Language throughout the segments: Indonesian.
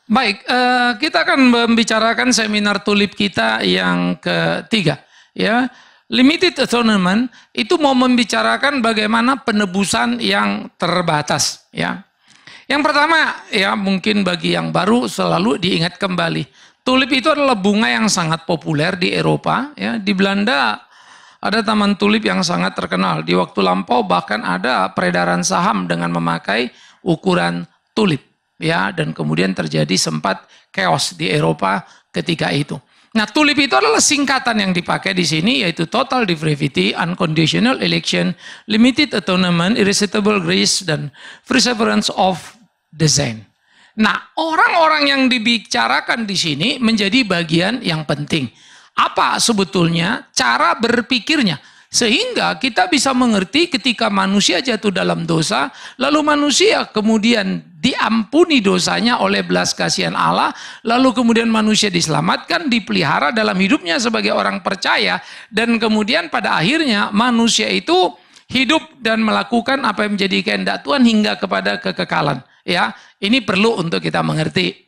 Baik, kita akan membicarakan seminar tulip kita yang ketiga, ya. Limited atonement itu mau membicarakan bagaimana penebusan yang terbatas, ya. Yang pertama, ya mungkin bagi yang baru selalu diingat kembali, tulip itu adalah bunga yang sangat populer di Eropa, ya. Di Belanda ada taman tulip yang sangat terkenal. Di waktu lampau bahkan ada peredaran saham dengan memakai ukuran tulip. Ya, dan kemudian terjadi sempat chaos di Eropa ketika itu. Nah, tulip itu adalah singkatan yang dipakai di sini, yaitu total depravity, unconditional election, limited atonement, irresistible grace, dan perseverance of design. Nah, orang-orang yang dibicarakan di sini menjadi bagian yang penting. Apa sebetulnya cara berpikirnya? Sehingga kita bisa mengerti ketika manusia jatuh dalam dosa, lalu manusia kemudian diampuni dosanya oleh belas kasihan Allah, lalu kemudian manusia diselamatkan, dipelihara dalam hidupnya sebagai orang percaya, dan kemudian pada akhirnya manusia itu hidup dan melakukan apa yang menjadi kehendak Tuhan hingga kepada kekekalan. Ya, ini perlu untuk kita mengerti.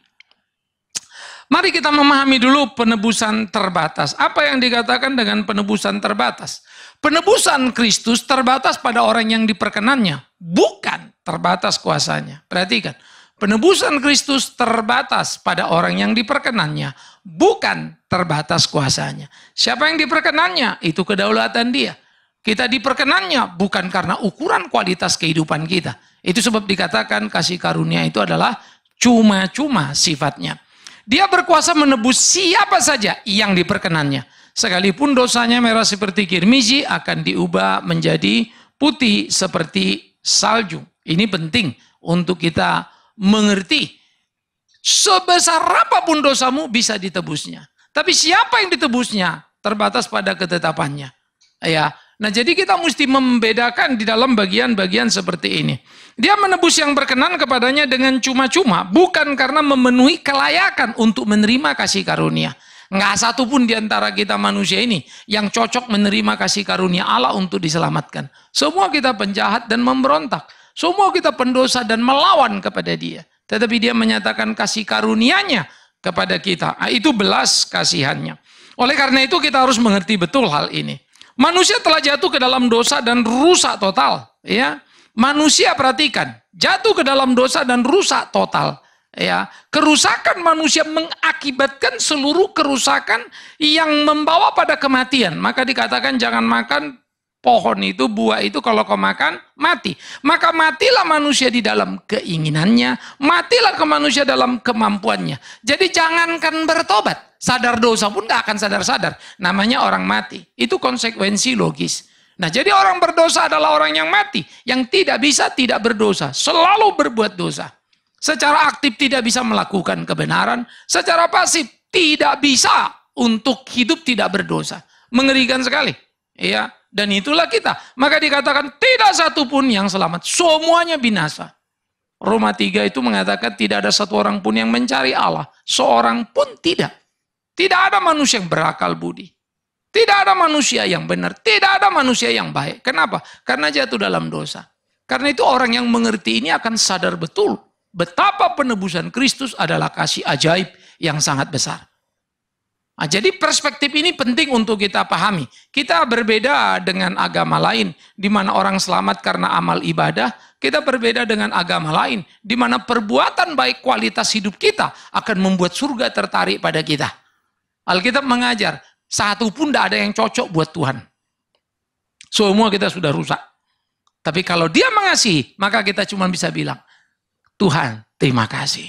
Mari kita memahami dulu penebusan terbatas. Apa yang dikatakan dengan penebusan terbatas? Penebusan Kristus terbatas pada orang yang diperkenannya, bukan terbatas kuasanya. Perhatikan, penebusan Kristus terbatas pada orang yang diperkenannya, bukan terbatas kuasanya. Siapa yang diperkenannya? Itu kedaulatan dia. Kita diperkenannya bukan karena ukuran kualitas kehidupan kita. Itu sebab dikatakan kasih karunia itu adalah cuma-cuma sifatnya. Dia berkuasa menebus siapa saja yang diperkenannya. Sekalipun dosanya merah seperti kirmizi akan diubah menjadi putih seperti salju. Ini penting untuk kita mengerti. Sebesar apapun dosamu bisa ditebusnya. Tapi siapa yang ditebusnya terbatas pada ketetapannya. Ya. Nah, jadi kita mesti membedakan di dalam bagian-bagian seperti ini. Dia menebus yang berkenan kepadanya dengan cuma-cuma, bukan karena memenuhi kelayakan untuk menerima kasih karunia. Nggak satu pun di antara kita manusia ini yang cocok menerima kasih karunia Allah untuk diselamatkan. Semua kita penjahat dan memberontak. Semua kita pendosa dan melawan kepada dia. Tetapi dia menyatakan kasih karunia-Nya kepada kita. Nah, itu belas kasihannya. Oleh karena itu kita harus mengerti betul hal ini. Manusia telah jatuh ke dalam dosa dan rusak total. Ya, manusia perhatikan, jatuh ke dalam dosa dan rusak total. Ya, kerusakan manusia mengakibatkan seluruh kerusakan yang membawa pada kematian. Maka dikatakan jangan makan pohon itu, buah itu, kalau kau makan mati. Maka matilah manusia di dalam keinginannya, matilah ke manusia dalam kemampuannya. Jadi jangankan bertobat, sadar dosa pun gak akan sadar-sadar. Namanya orang mati. Itu konsekuensi logis. Nah, jadi orang berdosa adalah orang yang mati, yang tidak bisa tidak berdosa, selalu berbuat dosa. Secara aktif tidak bisa melakukan kebenaran, secara pasif tidak bisa untuk hidup tidak berdosa. Mengerikan sekali. Ya, dan itulah kita. Maka dikatakan tidak satu pun yang selamat, semuanya binasa. Roma 3 itu mengatakan tidak ada satu orang pun yang mencari Allah, seorang pun tidak. Tidak ada manusia yang berakal budi. Tidak ada manusia yang benar, tidak ada manusia yang baik. Kenapa? Karena jatuh dalam dosa. Karena itu orang yang mengerti ini akan sadar betul betapa penebusan Kristus adalah kasih ajaib yang sangat besar. Nah, jadi perspektif ini penting untuk kita pahami. Kita berbeda dengan agama lain, di mana orang selamat karena amal ibadah. Kita berbeda dengan agama lain, di mana perbuatan baik kualitas hidup kita akan membuat surga tertarik pada kita. Alkitab mengajar, satu pun tidak ada yang cocok buat Tuhan. Semua kita sudah rusak. Tapi kalau dia mengasihi, maka kita cuma bisa bilang, Tuhan, terima kasih.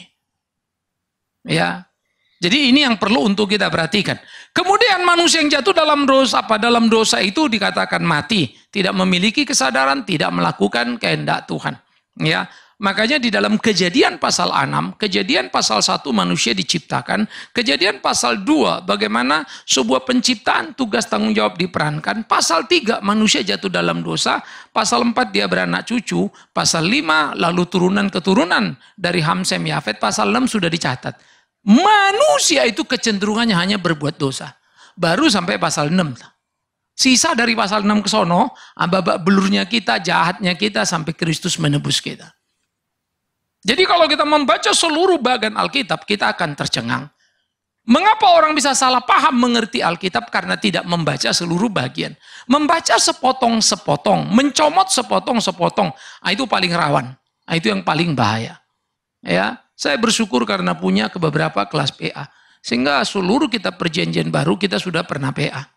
Ya. Jadi ini yang perlu untuk kita perhatikan. Kemudian manusia yang jatuh dalam dosa, apa dalam dosa itu dikatakan mati, tidak memiliki kesadaran, tidak melakukan kehendak Tuhan. Ya, makanya di dalam Kejadian pasal 6, Kejadian pasal 1 manusia diciptakan, Kejadian pasal 2 bagaimana sebuah penciptaan tugas tanggung jawab diperankan, pasal 3 manusia jatuh dalam dosa, pasal 4 dia beranak cucu, pasal 5 lalu turunan-keturunan dari Ham, Sem, Yafet, pasal 6 sudah dicatat. Manusia itu kecenderungannya hanya berbuat dosa. Baru sampai pasal 6. Sisa dari pasal 6 ke sono, babak belurnya kita, jahatnya kita, sampai Kristus menebus kita. Jadi kalau kita membaca seluruh bagian Alkitab, kita akan tercengang. Mengapa orang bisa salah paham mengerti Alkitab? Karena tidak membaca seluruh bagian. Membaca sepotong-sepotong, mencomot sepotong-sepotong, itu paling rawan. Itu yang paling bahaya. Ya, saya bersyukur karena punya beberapa kelas PA. Sehingga seluruh kitab perjanjian baru kita sudah pernah PA.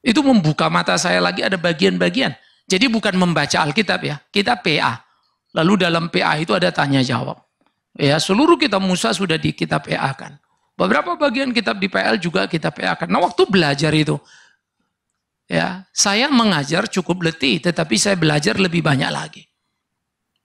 Itu membuka mata saya lagi, ada bagian-bagian. Jadi bukan membaca Alkitab ya, kita PA. Lalu dalam PA itu ada tanya jawab. Ya, seluruh kitab Musa sudah di kita PA-kan. Beberapa bagian kitab di PL juga kita PA-kan. Nah, waktu belajar itu, ya, saya mengajar cukup letih, tetapi saya belajar lebih banyak lagi.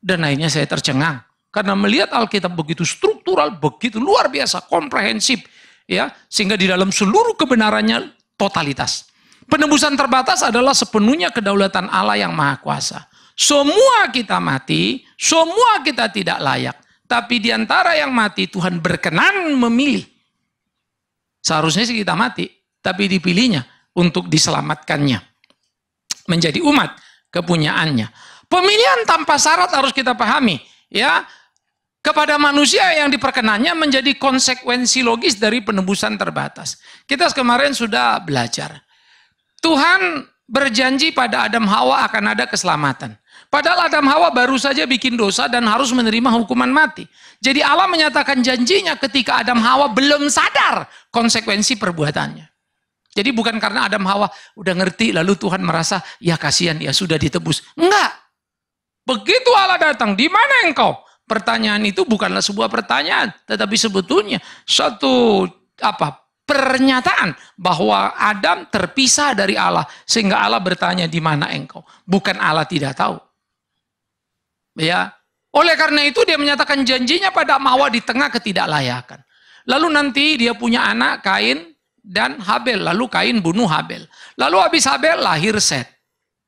Dan akhirnya saya tercengang. Karena melihat Alkitab begitu struktural, begitu luar biasa, komprehensif. Ya, sehingga di dalam seluruh kebenarannya totalitas. Penebusan terbatas adalah sepenuhnya kedaulatan Allah yang Maha Kuasa. Semua kita mati, semua kita tidak layak. Tapi di antara yang mati, Tuhan berkenan memilih. Seharusnya sih kita mati, tapi dipilihnya untuk diselamatkannya. Menjadi umat kepunyaannya. Pemilihan tanpa syarat harus kita pahami. Ya, kepada manusia yang diperkenannya menjadi konsekuensi logis dari penebusan terbatas. Kita kemarin sudah belajar. Tuhan berjanji pada Adam Hawa akan ada keselamatan. Padahal Adam Hawa baru saja bikin dosa dan harus menerima hukuman mati. Jadi Allah menyatakan janjinya ketika Adam Hawa belum sadar konsekuensi perbuatannya. Jadi bukan karena Adam Hawa udah ngerti lalu Tuhan merasa ya kasihan ya sudah ditebus. Enggak. Begitu Allah datang, di mana engkau? Pertanyaan itu bukanlah sebuah pertanyaan, tetapi sebetulnya satu pernyataan bahwa Adam terpisah dari Allah sehingga Allah bertanya di mana engkau? Bukan Allah tidak tahu. Ya, oleh karena itu dia menyatakan janjinya pada Hawa di tengah ketidaklayakan. Lalu nanti dia punya anak Kain dan Habel. Lalu Kain bunuh Habel. Lalu habis Habel lahir Set.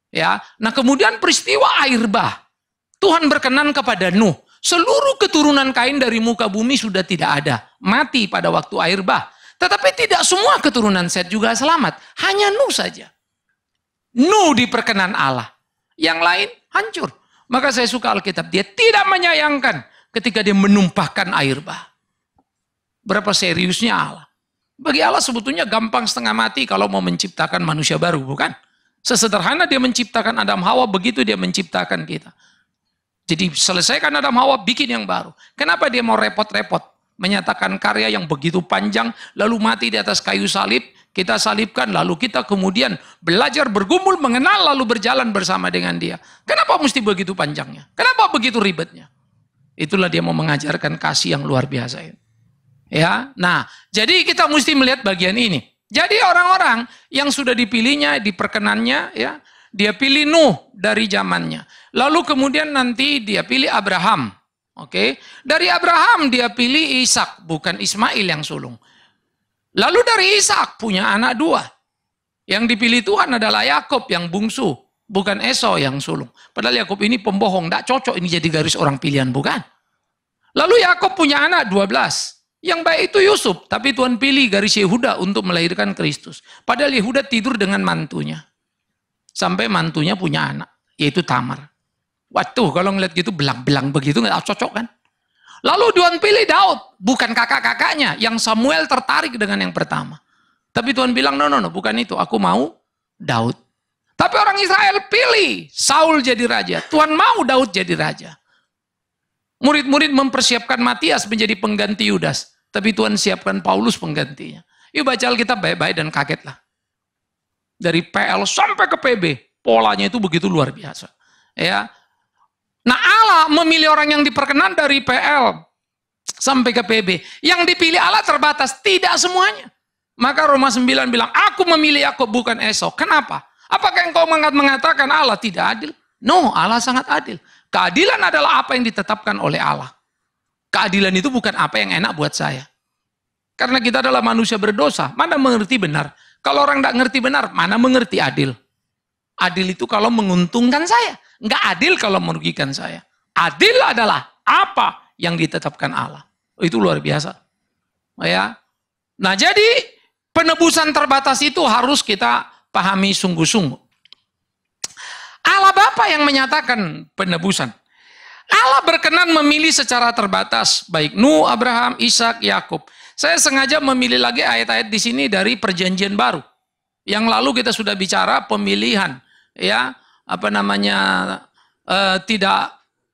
Ya, nah kemudian peristiwa air bah. Tuhan berkenan kepada Nuh. Seluruh keturunan Kain dari muka bumi sudah tidak ada. Mati pada waktu air bah. Tetapi tidak semua keturunan Set juga selamat. Hanya Nuh saja. Nuh diperkenan Allah. Yang lain hancur. Maka saya suka Alkitab. Dia tidak menyayangkan ketika dia menumpahkan air bah. Berapa seriusnya Allah. Bagi Allah sebetulnya gampang setengah mati kalau mau menciptakan manusia baru, bukan? Sesederhana dia menciptakan Adam Hawa, begitu dia menciptakan kita. Jadi selesaikan Adam Hawa, bikin yang baru. Kenapa dia mau repot-repot? Menyatakan karya yang begitu panjang, lalu mati di atas kayu salib, kita salibkan, lalu kita kemudian belajar bergumul, mengenal, lalu berjalan bersama dengan dia. Kenapa mesti begitu panjangnya? Kenapa begitu ribetnya? Itulah dia mau mengajarkan kasih yang luar biasa ini. Ya, nah, jadi kita mesti melihat bagian ini. Jadi orang-orang yang sudah dipilihnya, diperkenannya, ya, dia pilih Nuh dari zamannya. Lalu kemudian nanti dia pilih Abraham. Oke, dari Abraham dia pilih Ishak, bukan Ismail yang sulung. Lalu dari Ishak punya anak dua. Yang dipilih Tuhan adalah Yakub yang bungsu, bukan Esau yang sulung. Padahal Yakub ini pembohong, tidak cocok ini jadi garis orang pilihan, bukan? Lalu Yakub punya anak 12. Yang baik itu Yusuf, tapi Tuhan pilih garis Yehuda untuk melahirkan Kristus. Padahal Yehuda tidur dengan mantunya. Sampai mantunya punya anak, yaitu Tamar. Waduh, kalau ngeliat gitu belang-belang begitu nggak cocok kan? Lalu Tuhan pilih Daud, bukan kakak-kakaknya, yang Samuel tertarik dengan yang pertama. Tapi Tuhan bilang, no, bukan itu, aku mau Daud. Tapi orang Israel pilih Saul jadi raja, Tuhan mau Daud jadi raja. Murid-murid mempersiapkan Matias menjadi pengganti Yudas, tapi Tuhan siapkan Paulus penggantinya. Yuk baca Alkitab baik-baik dan kagetlah. Dari PL sampai ke PB, polanya itu begitu luar biasa. Ya. Nah Allah memilih orang yang diperkenan dari PL sampai ke PB. Yang dipilih Allah terbatas, tidak semuanya. Maka Roma 9 bilang, aku memilih Yakub bukan Esau. Kenapa? Apakah engkau mengatakan Allah tidak adil? No, Allah sangat adil. Keadilan adalah apa yang ditetapkan oleh Allah. Keadilan itu bukan apa yang enak buat saya. Karena kita adalah manusia berdosa, mana mengerti benar. Kalau orang tidak mengerti benar, mana mengerti adil. Adil itu kalau menguntungkan saya. Enggak adil kalau merugikan saya. Adil adalah apa yang ditetapkan Allah. Itu luar biasa. Ya. Nah jadi penebusan terbatas itu harus kita pahami sungguh-sungguh. Allah Bapa yang menyatakan penebusan. Allah berkenan memilih secara terbatas, baik Nuh, Abraham, Ishak, Yakub. Saya sengaja memilih lagi ayat-ayat di sini dari Perjanjian Baru. Yang lalu kita sudah bicara pemilihan, ya, tidak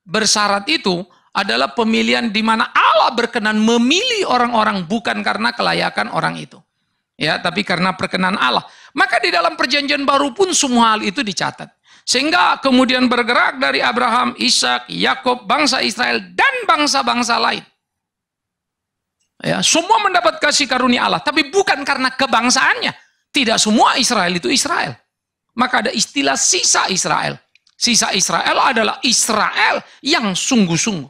bersyarat itu adalah pemilihan di mana Allah berkenan memilih orang-orang bukan karena kelayakan orang itu. Ya, tapi karena perkenan Allah. Maka di dalam Perjanjian Baru pun semua hal itu dicatat. Sehingga kemudian bergerak dari Abraham, Ishak, Yakub, bangsa Israel, dan bangsa-bangsa lain. Ya, semua mendapat kasih karunia Allah, tapi bukan karena kebangsaannya. Tidak semua Israel itu Israel. Maka ada istilah sisa Israel. Sisa Israel adalah Israel yang sungguh-sungguh.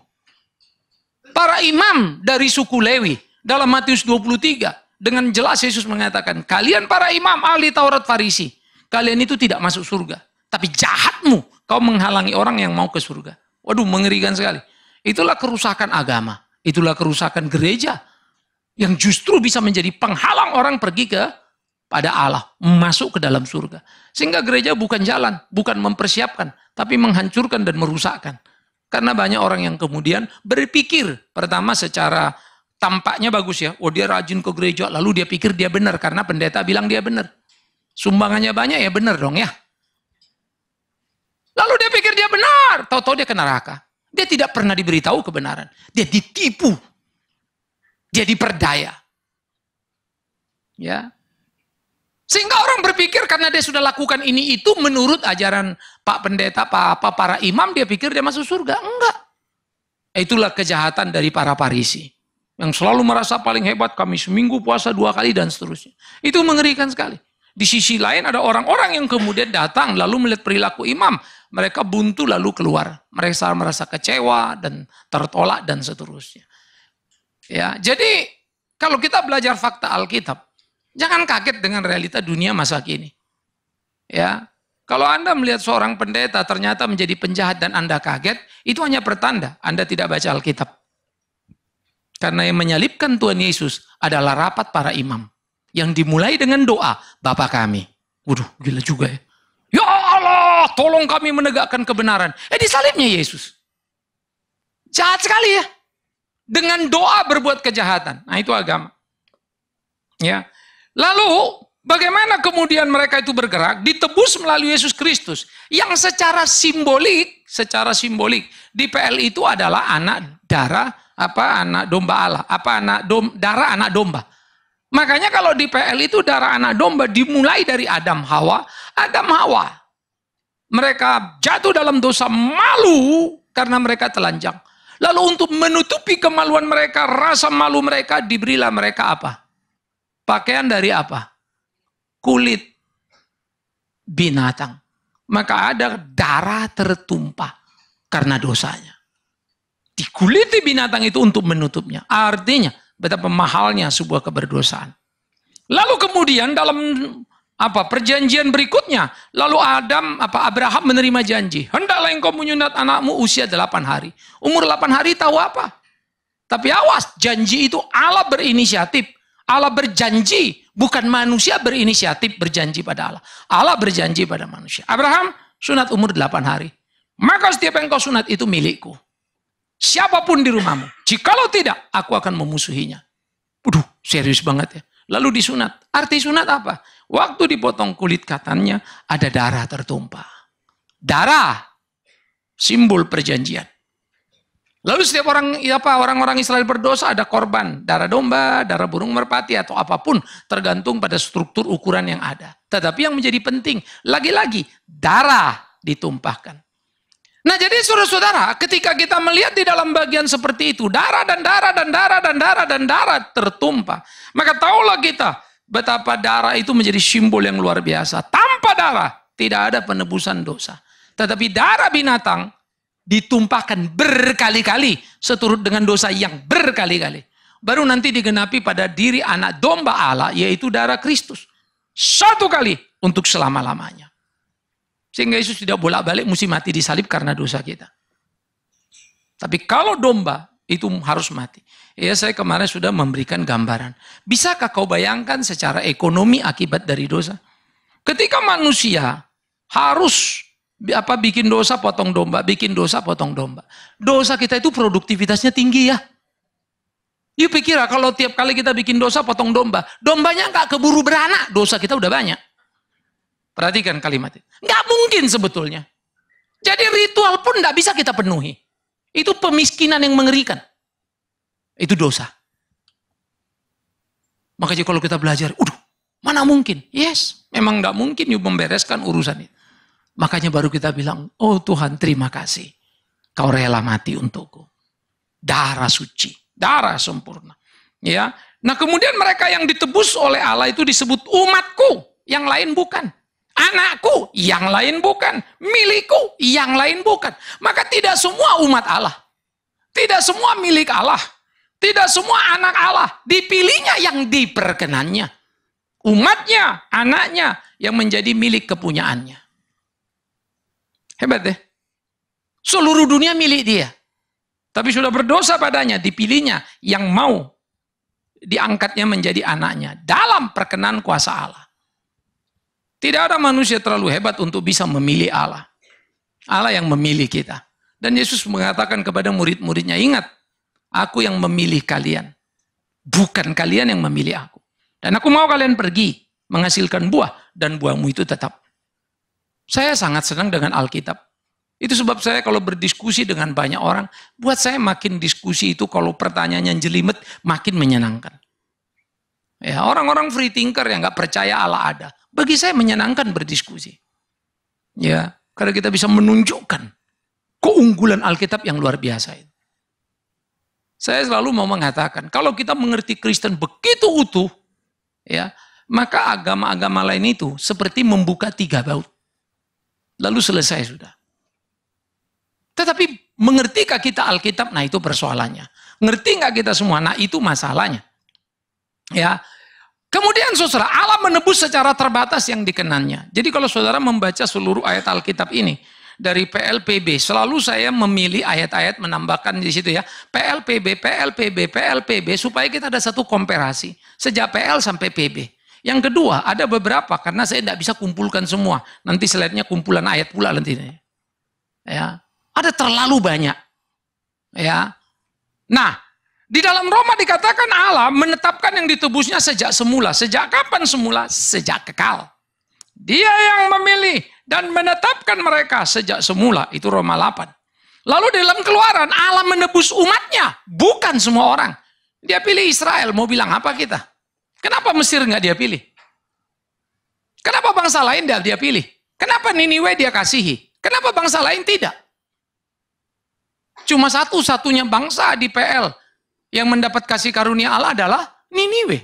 Para imam dari suku Lewi, dalam Matius 23, dengan jelas Yesus mengatakan, kalian para imam, ahli Taurat, Farisi, kalian itu tidak masuk surga. Tapi jahatmu, kau menghalangi orang yang mau ke surga. Waduh, mengerikan sekali. Itulah kerusakan agama. Itulah kerusakan gereja. Yang justru bisa menjadi penghalang orang pergi pada Allah. Masuk ke dalam surga. Sehingga gereja bukan jalan, bukan mempersiapkan. Tapi menghancurkan dan merusakkan. Karena banyak orang yang kemudian berpikir. Pertama secara tampaknya bagus ya. Oh, dia rajin ke gereja, lalu dia pikir dia benar. Karena pendeta bilang dia benar. Sumbangannya banyak, ya benar dong ya. Lalu dia pikir dia benar, tahu-tahu dia ke neraka. Dia tidak pernah diberitahu kebenaran. Dia ditipu. Dia diperdaya. Ya. Sehingga orang berpikir karena dia sudah lakukan ini itu menurut ajaran Pak Pendeta, para imam, dia pikir dia masuk surga. Enggak. Itulah kejahatan dari para Farisi. Yang selalu merasa paling hebat, kami seminggu puasa 2 kali dan seterusnya. Itu mengerikan sekali. Di sisi lain ada orang-orang yang kemudian datang lalu melihat perilaku imam. Mereka buntu lalu keluar. Mereka merasa kecewa dan tertolak dan seterusnya. Ya, jadi kalau kita belajar fakta Alkitab, jangan kaget dengan realita dunia masa kini. Ya, kalau Anda melihat seorang pendeta ternyata menjadi penjahat dan Anda kaget, itu hanya pertanda Anda tidak baca Alkitab. Karena yang menyalibkan Tuhan Yesus adalah rapat para imam. Yang dimulai dengan doa, Bapa kami. Waduh, gila juga ya. Ya Allah, tolong kami menegakkan kebenaran. Disalibnya Yesus. Jahat sekali ya. Dengan doa berbuat kejahatan. Nah, itu agama. Ya. Lalu, bagaimana kemudian mereka itu bergerak? Ditebus melalui Yesus Kristus. Yang secara simbolik di PL itu adalah anak domba Allah. Darah anak domba. Makanya kalau di PL itu darah anak domba dimulai dari Adam Hawa. Mereka jatuh dalam dosa, malu karena mereka telanjang. Lalu untuk menutupi kemaluan mereka, rasa malu mereka, diberilah mereka apa? Pakaian dari apa? Kulit binatang. Maka ada darah tertumpah karena dosanya. Dikuliti binatang itu untuk menutupnya. Artinya betapa mahalnya sebuah keberdosaan. Lalu kemudian dalam perjanjian berikutnya, lalu Abraham menerima janji. Hendaklah engkau menyunat anakmu usia 8 hari. Umur 8 hari tahu apa? Tapi awas, janji itu Allah berinisiatif. Allah berjanji, bukan manusia berinisiatif berjanji pada Allah. Allah berjanji pada manusia. Abraham sunat umur 8 hari. Maka setiap engkau sunat itu milikku. Siapapun di rumahmu. Jikalau tidak, aku akan memusuhinya. Waduh, serius banget ya. Lalu disunat. Arti sunat apa? Waktu dipotong kulit katannya, ada darah tertumpah. Darah, simbol perjanjian. Lalu setiap orang-orang Israel berdosa ada korban. Darah domba, darah burung merpati, atau apapun. Tergantung pada struktur ukuran yang ada. Tetapi yang menjadi penting, lagi-lagi, darah ditumpahkan. Nah jadi saudara-saudara, ketika kita melihat di dalam bagian seperti itu, darah dan darah dan darah dan darah dan darah tertumpah. Maka tahulah kita betapa darah itu menjadi simbol yang luar biasa. Tanpa darah tidak ada penebusan dosa. Tetapi darah binatang ditumpahkan berkali-kali seturut dengan dosa yang berkali-kali. Baru nanti digenapi pada diri anak domba Allah, yaitu darah Kristus. Satu kali untuk selama-lamanya. Sehingga Yesus tidak bolak-balik mesti mati disalib karena dosa kita. Tapi kalau domba itu harus mati. Ya, saya kemarin sudah memberikan gambaran. Bisakah kau bayangkan secara ekonomi akibat dari dosa? Ketika manusia harus Bikin dosa potong domba, bikin dosa potong domba. Dosa kita itu produktivitasnya tinggi ya. You pikir kalau tiap kali kita bikin dosa potong domba, dombanya nggak keburu beranak, dosa kita udah banyak. Perhatikan kalimat itu. Nggak mungkin sebetulnya. Jadi ritual pun nggak bisa kita penuhi. Itu pemiskinan yang mengerikan. Itu dosa. Makanya kalau kita belajar, mana mungkin? Yes, memang nggak mungkin you membereskan urusan itu. Makanya baru kita bilang, oh Tuhan terima kasih. Kau rela mati untukku. Darah suci, darah sempurna. Ya. Nah kemudian mereka yang ditebus oleh Allah itu disebut umatku, yang lain bukan. Anakku, yang lain bukan. Milikku, yang lain bukan. Maka tidak semua umat Allah. Tidak semua milik Allah. Tidak semua anak Allah. Dipilihnya yang diperkenannya. Umatnya, anaknya yang menjadi milik kepunyaannya. Hebat deh. Seluruh dunia milik dia. Tapi sudah berdosa padanya, dipilihnya yang mau diangkatnya menjadi anaknya. Dalam perkenan kuasa Allah. Tidak ada manusia terlalu hebat untuk bisa memilih Allah. Allah yang memilih kita. Dan Yesus mengatakan kepada murid-muridnya, ingat, aku yang memilih kalian. Bukan kalian yang memilih aku. Dan aku mau kalian pergi, menghasilkan buah, dan buahmu itu tetap. Saya sangat senang dengan Alkitab. Itu sebab saya kalau berdiskusi dengan banyak orang, buat saya makin diskusi itu kalau pertanyaannya jelimet, makin menyenangkan. Ya, orang-orang free thinker yang nggak percaya Allah ada, bagi saya menyenangkan berdiskusi. Ya, karena kita bisa menunjukkan keunggulan Alkitab yang luar biasa itu. Saya selalu mau mengatakan, kalau kita mengerti Kristen begitu utuh, ya, maka agama-agama lain itu seperti membuka 3 baut. Lalu selesai sudah. Tetapi mengertikah kita Alkitab? Nah itu persoalannya. Ngerti nggak kita semua? Nah itu masalahnya. Ya. Kemudian saudara, Allah menebus secara terbatas yang dikenannya. Jadi kalau saudara membaca seluruh ayat Alkitab ini, dari PLPB, selalu saya memilih ayat-ayat menambahkan di situ ya. PLPB, PLPB, PLPB, supaya kita ada satu komparasi. Sejak PL sampai PB. Yang kedua, ada beberapa, karena saya tidak bisa kumpulkan semua. Nanti slide-nya kumpulan ayat pula nanti. Ya. Ada terlalu banyak. Ya. Nah, di dalam Roma dikatakan Allah menetapkan yang ditebusnya sejak semula. Sejak kapan semula? Sejak kekal. Dia yang memilih dan menetapkan mereka sejak semula. Itu Roma 8. Lalu dalam Keluaran Allah menebus umatnya. Bukan semua orang. Dia pilih Israel. Mau bilang apa kita? Kenapa Mesir nggak dia pilih? Kenapa bangsa lain nggak dia pilih? Kenapa Niniwe dia kasihi? Kenapa bangsa lain tidak? Cuma satu-satunya bangsa di PL yang mendapat kasih karunia Allah adalah Niniwe.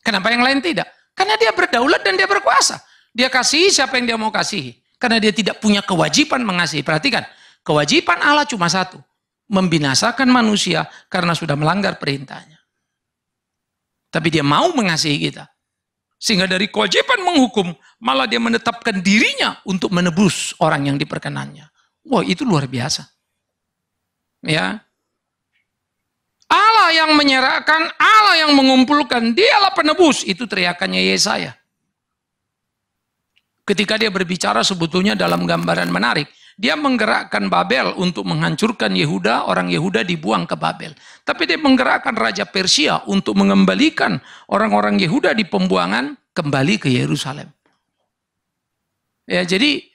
Kenapa yang lain tidak? Karena dia berdaulat dan dia berkuasa. Dia kasihi siapa yang dia mau kasihi. Karena dia tidak punya kewajiban mengasihi. Perhatikan, kewajiban Allah cuma satu. Membinasakan manusia karena sudah melanggar perintahnya. Tapi dia mau mengasihi kita. Sehingga dari kewajiban menghukum, malah dia menetapkan dirinya untuk menebus orang yang diperkenannya. Wah, itu luar biasa. Ya. Allah yang menyerahkan, Allah yang mengumpulkan, dialah penebus. Itu teriakannya Yesaya. Ketika dia berbicara sebetulnya dalam gambaran menarik. Dia menggerakkan Babel untuk menghancurkan Yehuda, orang Yehuda dibuang ke Babel. Tapi dia menggerakkan Raja Persia untuk mengembalikan orang-orang Yehuda di pembuangan kembali ke Yerusalem. Ya, jadi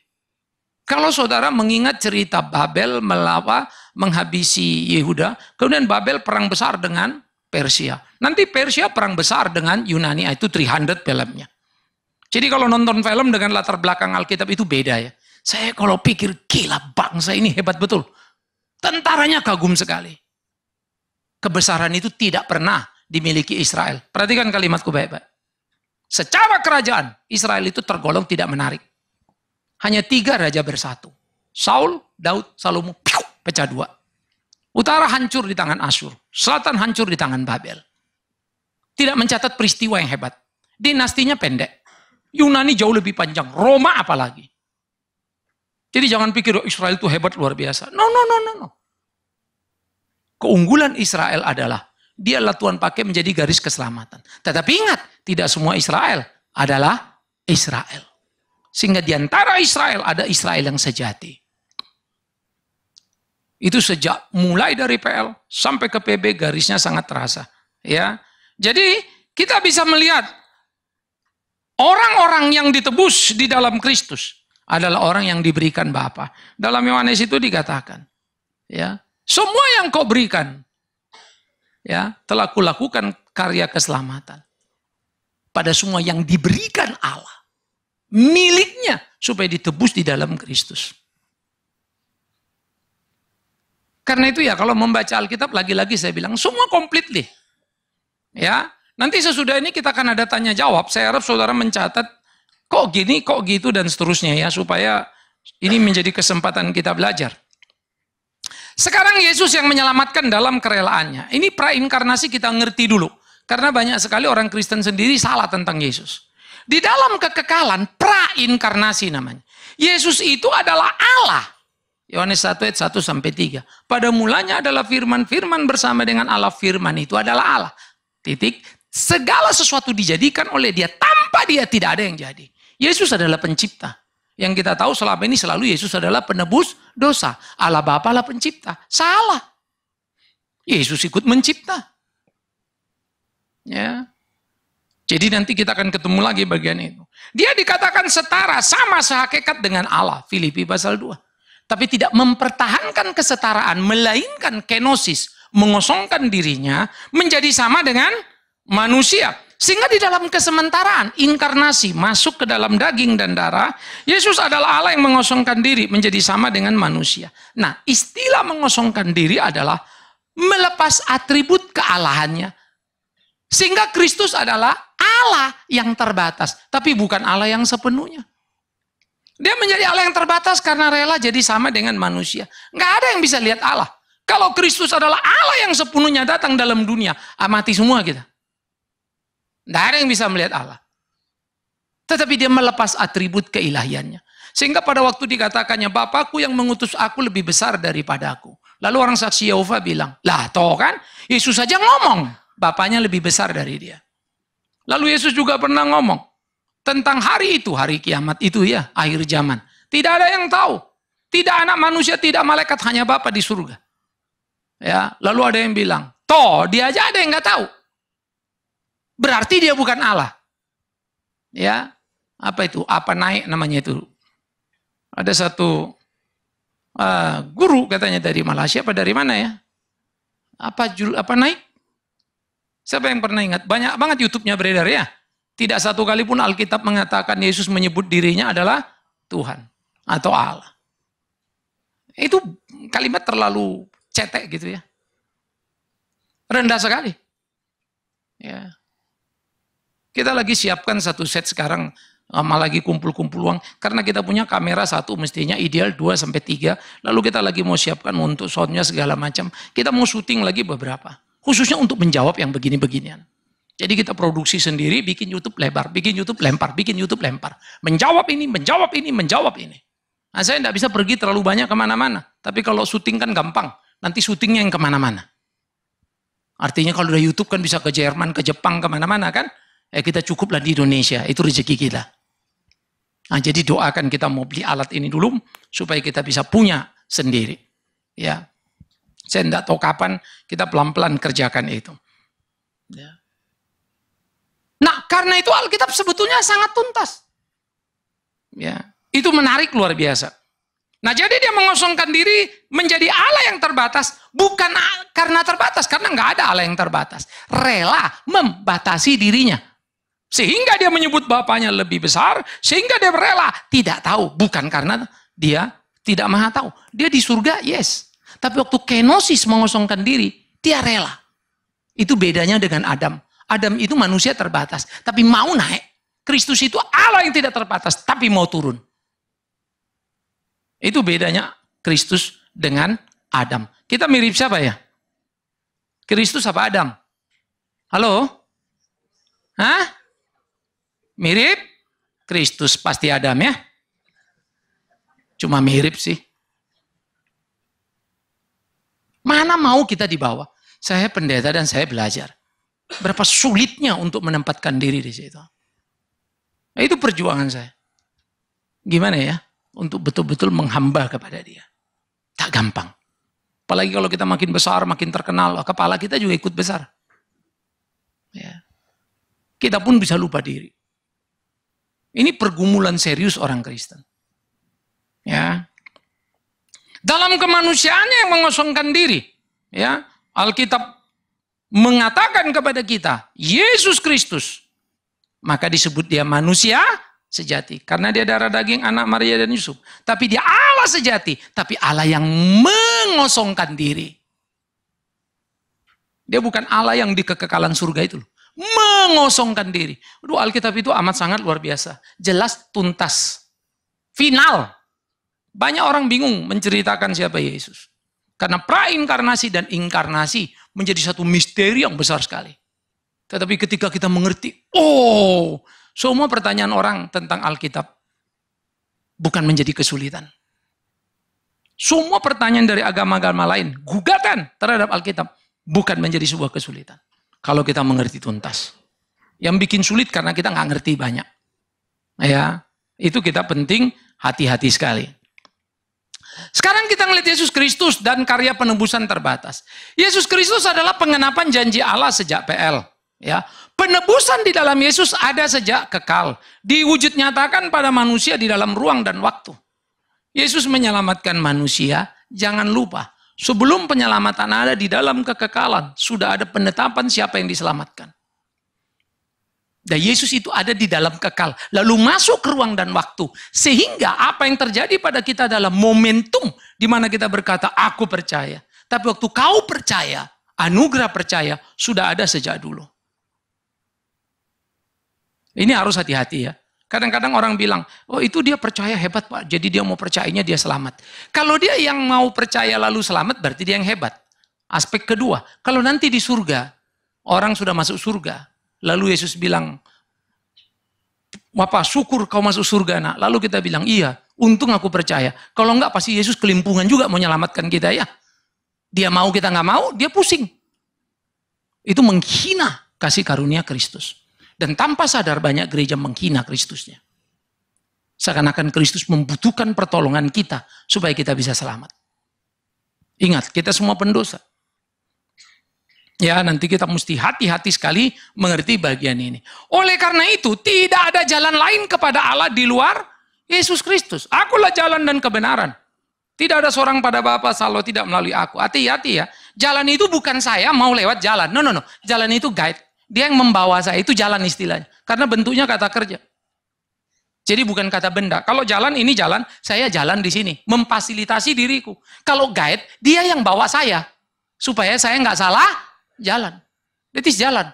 kalau saudara mengingat cerita Babel menghabisi Yehuda, kemudian Babel perang besar dengan Persia. Nanti Persia perang besar dengan Yunani, itu 300 filmnya. Jadi kalau nonton film dengan latar belakang Alkitab itu beda ya. Saya kalau pikir, gila bangsa ini hebat betul. Tentaranya kagum sekali. Kebesaran itu tidak pernah dimiliki Israel. Perhatikan kalimatku baik-baik. Secara kerajaan, Israel itu tergolong tidak menarik. Hanya 3 raja bersatu. Saul, Daud, Salomo, pecah 2. Utara hancur di tangan Asyur. Selatan hancur di tangan Babel. Tidak mencatat peristiwa yang hebat. Dinastinya pendek. Yunani jauh lebih panjang. Roma apalagi. Jadi jangan pikir Israel itu hebat luar biasa. No. Keunggulan Israel adalah dialah Tuhan pakai menjadi garis keselamatan. Tetapi ingat, tidak semua Israel adalah Israel. Sehingga di antara Israel ada Israel yang sejati. Itu sejak mulai dari PL sampai ke PB garisnya sangat terasa. Ya, jadi kita bisa melihat orang-orang yang ditebus di dalam Kristus adalah orang yang diberikan Bapa. Dalam Yohanes itu dikatakan, ya, semua yang kau berikan, ya, telah kulakukan karya keselamatan pada semua yang diberikan Allah, miliknya supaya ditebus di dalam Kristus. Karena itu ya kalau membaca Alkitab lagi-lagi saya bilang semua completely. Ya, nanti sesudah ini kita akan ada tanya jawab. Saya harap saudara mencatat kok gini, kok gitu dan seterusnya ya supaya ini menjadi kesempatan kita belajar. Sekarang Yesus yang menyelamatkan dalam kerelaannya. Ini prainkarnasi kita ngerti dulu. Karena banyak sekali orang Kristen sendiri salah tentang Yesus. Di dalam kekekalan prainkarnasi namanya. Yesus itu adalah Allah. Yohanes 1 ayat 1 sampai 3. Pada mulanya adalah firman, firman bersama dengan Allah, firman itu adalah Allah. Titik. Segala sesuatu dijadikan oleh dia, tanpa dia tidak ada yang jadi. Yesus adalah pencipta. Yang kita tahu selama ini selalu Yesus adalah penebus dosa. Allah Bapa lah pencipta. Salah. Yesus ikut mencipta. Ya. Jadi nanti kita akan ketemu lagi bagian itu. Dia dikatakan setara, sama sehakikat dengan Allah. Filipi pasal 2. Tapi tidak mempertahankan kesetaraan, melainkan kenosis, mengosongkan dirinya, menjadi sama dengan manusia. Sehingga di dalam kesementaraan, inkarnasi, masuk ke dalam daging dan darah, Yesus adalah Allah yang mengosongkan diri, menjadi sama dengan manusia. Nah, istilah mengosongkan diri adalah melepas atribut kealahannya. Sehingga Kristus adalah Allah yang terbatas, tapi bukan Allah yang sepenuhnya. Dia menjadi Allah yang terbatas karena rela jadi sama dengan manusia. Nggak ada yang bisa lihat Allah. Kalau Kristus adalah Allah yang sepenuhnya datang dalam dunia, mati semua kita. Nggak ada yang bisa melihat Allah. Tetapi dia melepas atribut keilahiannya. Sehingga pada waktu dikatakannya, Bapakku yang mengutus aku lebih besar daripada aku. Lalu orang saksi Yehova bilang, lah toh kan, Yesus saja ngomong, Bapaknya lebih besar dari dia. Lalu Yesus juga pernah ngomong, tentang hari itu, hari kiamat itu ya, akhir zaman. Tidak ada yang tahu. Tidak anak manusia, tidak malaikat, hanya Bapa di surga. Ya, lalu ada yang bilang, toh dia aja ada yang nggak tahu. Berarti dia bukan Allah. Ya, apa itu? Apa naik namanya itu? Ada satu guru katanya dari Malaysia, apa dari mana ya? Apa naik? Siapa yang pernah ingat? Banyak banget YouTube-nya beredar ya. Tidak satu kali pun Alkitab mengatakan Yesus menyebut dirinya adalah Tuhan atau Allah. Itu kalimat terlalu cetek gitu ya. Rendah sekali. Ya. Kita lagi siapkan satu set sekarang, malah lagi kumpul-kumpul uang. Karena kita punya kamera satu mestinya ideal 2-3. Lalu kita lagi mau siapkan untuk soundnya segala macam. Kita mau syuting lagi beberapa. Khususnya untuk menjawab yang begini-beginian. Jadi kita produksi sendiri, bikin YouTube lebar, bikin YouTube lempar, bikin YouTube lempar. Menjawab ini, menjawab ini, menjawab ini. Nah, saya tidak bisa pergi terlalu banyak kemana-mana. Tapi kalau syuting kan gampang. Nanti syutingnya yang kemana-mana. Artinya kalau udah YouTube kan bisa ke Jerman, ke Jepang, kemana-mana kan. Kita cukuplah di Indonesia, itu rezeki kita. Nah, jadi doakan kita mau beli alat ini dulu, supaya kita bisa punya sendiri. Ya, saya tidak tahu kapan kita pelan-pelan kerjakan itu. Ya. Nah, karena itu Alkitab sebetulnya sangat tuntas. Ya, itu menarik luar biasa. Nah, jadi dia mengosongkan diri menjadi Allah yang terbatas, bukan karena terbatas, karena nggak ada Allah yang terbatas. Rela membatasi dirinya. Sehingga dia menyebut Bapaknya lebih besar, sehingga dia rela tidak tahu, bukan karena dia tidak maha tahu. Dia di surga, yes. Tapi waktu kenosis mengosongkan diri, dia rela. Itu bedanya dengan Adam. Adam itu manusia terbatas, tapi mau naik. Kristus itu Allah yang tidak terbatas, tapi mau turun. Itu bedanya Kristus dengan Adam. Kita mirip siapa ya? Kristus apa Adam? Halo? Hah? Mirip? Kristus pasti Adam ya? Cuma mirip sih. Mana mau kita dibawa? Saya pendeta dan saya belajar. Berapa sulitnya untuk menempatkan diri di situ. Nah, itu perjuangan saya. gimana ya, untuk betul-betul menghamba kepada dia. Tak gampang. Apalagi kalau kita makin besar, makin terkenal, kepala kita juga ikut besar. Ya. Kita pun bisa lupa diri. Ini pergumulan serius orang Kristen. Ya. Dalam kemanusiaannya yang mengosongkan diri, ya, Alkitab mengatakan kepada kita, Yesus Kristus, maka disebut dia manusia sejati. Karena dia darah daging anak Maria dan Yusuf. Tapi dia Allah sejati. Tapi Allah yang mengosongkan diri. Dia bukan Allah yang di kekekalan surga itu. Mengosongkan diri. Aduh, Alkitab itu amat sangat luar biasa. Jelas, tuntas. Final. Banyak orang bingung menceritakan siapa Yesus. Karena prainkarnasi dan inkarnasi menjadi satu misteri yang besar sekali. Tetapi ketika kita mengerti, oh, semua pertanyaan orang tentang Alkitab bukan menjadi kesulitan. Semua pertanyaan dari agama-agama lain, gugatan terhadap Alkitab, bukan menjadi sebuah kesulitan. Kalau kita mengerti tuntas. Yang bikin sulit karena kita nggak ngerti banyak. Ya, itu kita penting hati-hati sekali. Sekarang kita melihat Yesus Kristus dan karya penebusan terbatas. Yesus Kristus adalah pengenapan janji Allah sejak PL. Ya, penebusan di dalam Yesus ada sejak kekal. Diwujud nyatakan pada manusia di dalam ruang dan waktu. Yesus menyelamatkan manusia, jangan lupa. Sebelum penyelamatan ada di dalam kekekalan, sudah ada penetapan siapa yang diselamatkan. Dan Yesus itu ada di dalam kekal, lalu masuk ke ruang dan waktu. Sehingga apa yang terjadi pada kita adalah momentum di mana kita berkata, aku percaya. Tapi waktu kau percaya, anugerah percaya, sudah ada sejak dulu. Ini harus hati-hati ya. Kadang-kadang orang bilang, oh itu dia percaya hebat Pak, jadi dia mau percayanya dia selamat. Kalau dia yang mau percaya lalu selamat, berarti dia yang hebat. Aspek kedua, kalau nanti di surga, orang sudah masuk surga, lalu Yesus bilang, Bapak syukur kau masuk surga nak. Lalu kita bilang, iya, untung aku percaya. Kalau enggak pasti Yesus kelimpungan juga mau menyelamatkan kita ya. Dia mau kita nggak mau, dia pusing. Itu menghina kasih karunia Kristus. Dan tanpa sadar banyak gereja menghina Kristusnya. Seakan-akan Kristus membutuhkan pertolongan kita supaya kita bisa selamat. Ingat, kita semua pendosa. Ya, nanti kita mesti hati-hati sekali mengerti bagian ini. Oleh karena itu, tidak ada jalan lain kepada Allah di luar Yesus Kristus. Akulah jalan dan kebenaran. Tidak ada seorang pada Bapa kalau tidak melalui aku. Hati-hati ya. Jalan itu bukan saya mau lewat jalan. No. Jalan itu guide. Dia yang membawa saya. Itu jalan istilahnya. Karena bentuknya kata kerja. Jadi bukan kata benda. Kalau jalan ini jalan, saya jalan di sini. Memfasilitasi diriku. Kalau guide, dia yang bawa saya. Supaya saya nggak salah jalan. Detis jalan.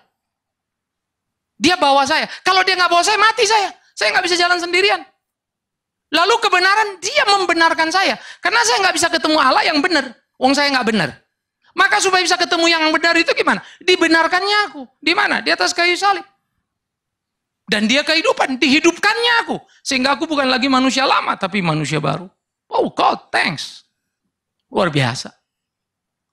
Dia bawa saya. Kalau dia nggak bawa saya, mati saya. Saya nggak bisa jalan sendirian. Lalu kebenaran, dia membenarkan saya. Karena saya nggak bisa ketemu Allah yang benar. Wong saya nggak benar. Maka supaya bisa ketemu yang benar itu gimana? Dibenarkannya aku. Di mana? Di atas kayu salib. Dan dia kehidupan, dihidupkannya aku. Sehingga aku bukan lagi manusia lama, tapi manusia baru. Oh God, thanks. Luar biasa.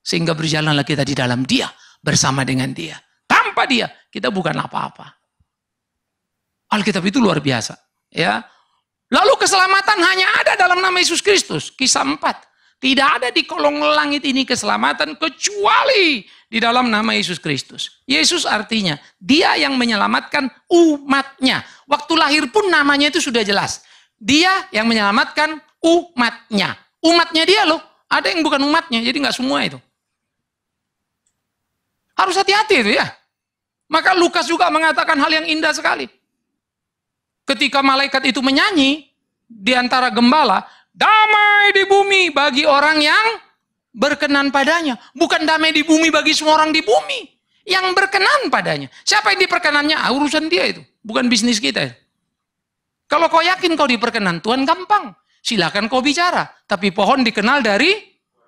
Sehingga berjalanlah kita di dalam dia, bersama dengan dia. Tanpa dia, kita bukan apa-apa. Alkitab itu luar biasa. Ya. Lalu keselamatan hanya ada dalam nama Yesus Kristus. Kisah 4. Tidak ada di kolong langit ini keselamatan kecuali di dalam nama Yesus Kristus. Yesus artinya dia yang menyelamatkan umatnya. Waktu lahir pun namanya itu sudah jelas. Dia yang menyelamatkan umatnya. Umatnya dia loh. Ada yang bukan umatnya, jadi nggak semua itu. Harus hati-hati itu ya. Maka Lukas juga mengatakan hal yang indah sekali. Ketika malaikat itu menyanyi di antara gembala, damai di bumi bagi orang yang berkenan padanya. Bukan damai di bumi bagi semua orang di bumi. Yang berkenan padanya. Siapa yang diperkenannya? Urusan dia itu. Bukan bisnis kita. Kalau kau yakin kau diperkenan, Tuhan gampang. Silakan kau bicara. Tapi pohon dikenal dari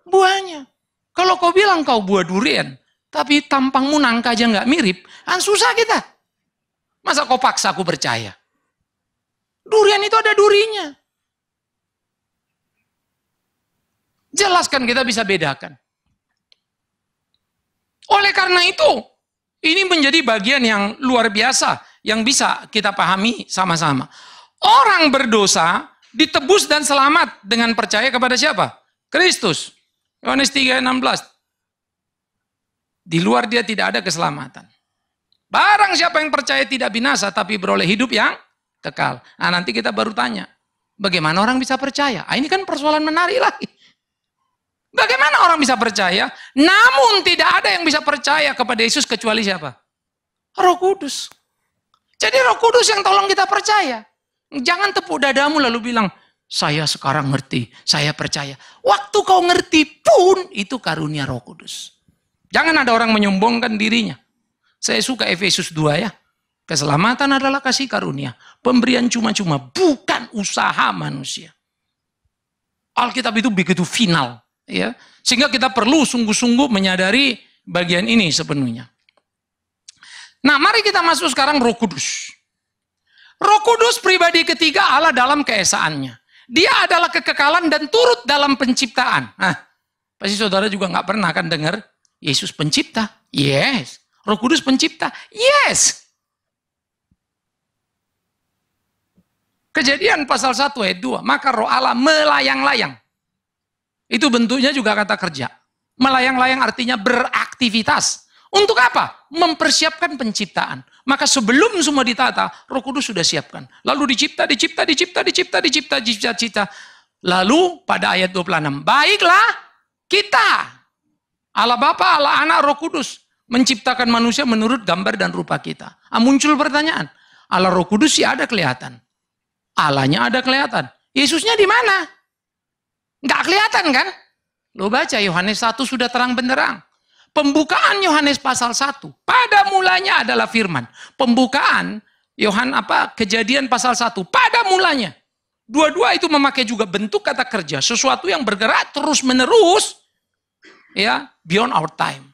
buahnya. Kalau kau bilang kau buah durian, tapi tampangmu nangka aja nggak mirip, kan susah kita. Masa kau paksa aku percaya? Durian itu ada durinya. Jelaskan kita bisa bedakan. Oleh karena itu, ini menjadi bagian yang luar biasa yang bisa kita pahami sama-sama. Orang berdosa Ditebus dan selamat dengan percaya kepada siapa? Kristus. Yohanes 3:16. Di luar dia tidak ada keselamatan. Barang siapa yang percaya tidak binasa tapi beroleh hidup yang kekal. Nah, nanti kita baru tanya, bagaimana orang bisa percaya? Ini kan persoalan menarik lagi. Bagaimana orang bisa percaya? Namun tidak ada yang bisa percaya kepada Yesus kecuali siapa? Roh Kudus. Jadi Roh Kudus yang tolong kita percaya. Jangan tepuk dadamu lalu bilang, saya sekarang ngerti, saya percaya. Waktu kau ngerti pun itu karunia Roh Kudus. Jangan ada orang menyombongkan dirinya. Saya suka Efesus 2 ya. Keselamatan adalah kasih karunia. Pemberian cuma-cuma, bukan usaha manusia. Alkitab itu begitu final. Ya, sehingga kita perlu sungguh-sungguh menyadari bagian ini sepenuhnya. Nah, mari kita masuk sekarang Roh Kudus. Roh Kudus pribadi ketiga Allah dalam keesaannya. Dia adalah kekekalan dan turut dalam penciptaan. Nah, pasti saudara juga nggak pernah kan dengar Yesus pencipta. Yes. Roh Kudus pencipta. Yes. Kejadian pasal 1 ayat 2. Maka roh Allah melayang-layang. Itu bentuknya juga kata kerja. Melayang-layang artinya beraktivitas. Untuk apa? Mempersiapkan penciptaan. Maka sebelum semua ditata, Roh Kudus sudah siapkan. Lalu dicipta. Lalu pada ayat 26, baiklah kita, Allah Bapa, Allah Anak, Roh Kudus, menciptakan manusia menurut gambar dan rupa kita. Muncul pertanyaan, Allah Roh Kudus sih ada kelihatan. Allahnya ada kelihatan. Yesusnya di mana? Nggak kelihatan kan? Lo baca Yohanes 1 sudah terang benderang. Pembukaan Yohanes pasal 1. Pada mulanya adalah firman. Pembukaan Kejadian pasal 1. Pada mulanya. Dua-dua itu memakai juga bentuk kata kerja. Sesuatu yang bergerak terus menerus. Ya, beyond our time.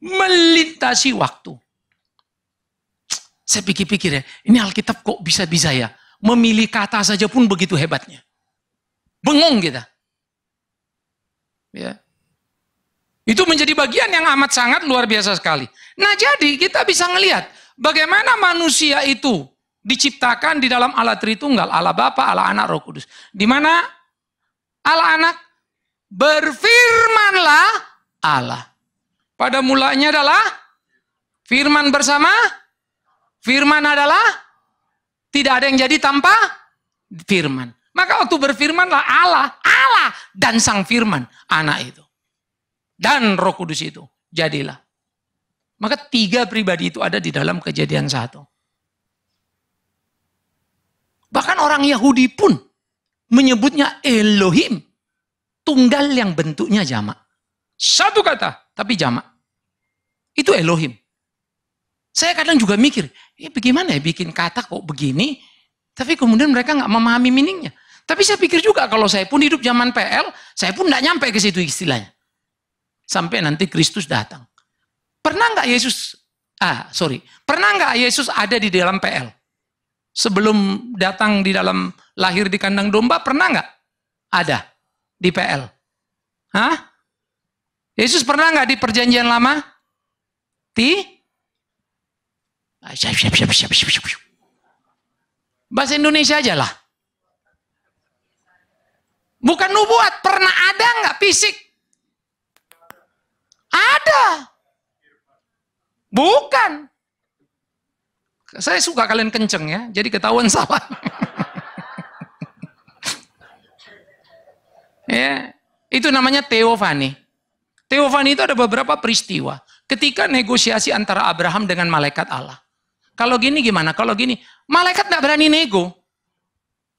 Melintasi waktu. Saya pikir-pikir ya. Ini Alkitab kok bisa-bisa ya. Memilih kata saja pun begitu hebatnya. Bengong kita. Ya. Itu menjadi bagian yang amat sangat luar biasa sekali. Nah, jadi kita bisa ngelihat bagaimana manusia itu diciptakan di dalam Allah Tritunggal, Allah Bapa, Allah Anak, Roh Kudus. Di mana Allah Anak berfirmanlah Allah. Pada mulanya adalah firman bersama, firman adalah tidak ada yang jadi tanpa firman. Maka waktu berfirmanlah Allah dan sang firman, Anak itu. Dan Roh Kudus itu, jadilah. Maka 3 pribadi itu ada di dalam Kejadian 1. Bahkan orang Yahudi pun menyebutnya Elohim. Tunggal yang bentuknya jamak. Satu kata, tapi jamak. Itu Elohim. Saya kadang juga mikir, bagaimana ya bikin kata kok begini, tapi kemudian mereka nggak memahami meaningnya. Tapi saya pikir juga kalau saya pun hidup zaman PL, saya pun nggak nyampe ke situ istilahnya. Sampai nanti Kristus datang. Pernah nggak Yesus ada di dalam PL? Sebelum datang di dalam lahir di kandang domba, pernah nggak ada di PL? Hah? Yesus pernah nggak di perjanjian lama? Bahasa Indonesia aja lah. Bukan nubuat, pernah ada nggak fisik? Ada. Bukan. Saya suka kalian kenceng ya, jadi ketahuan salah. Ya, itu namanya teofani. Teofani itu ada beberapa peristiwa. Ketika negosiasi antara Abraham dengan malaikat Allah. Kalau gini gimana? Kalau gini, malaikat nggak berani nego.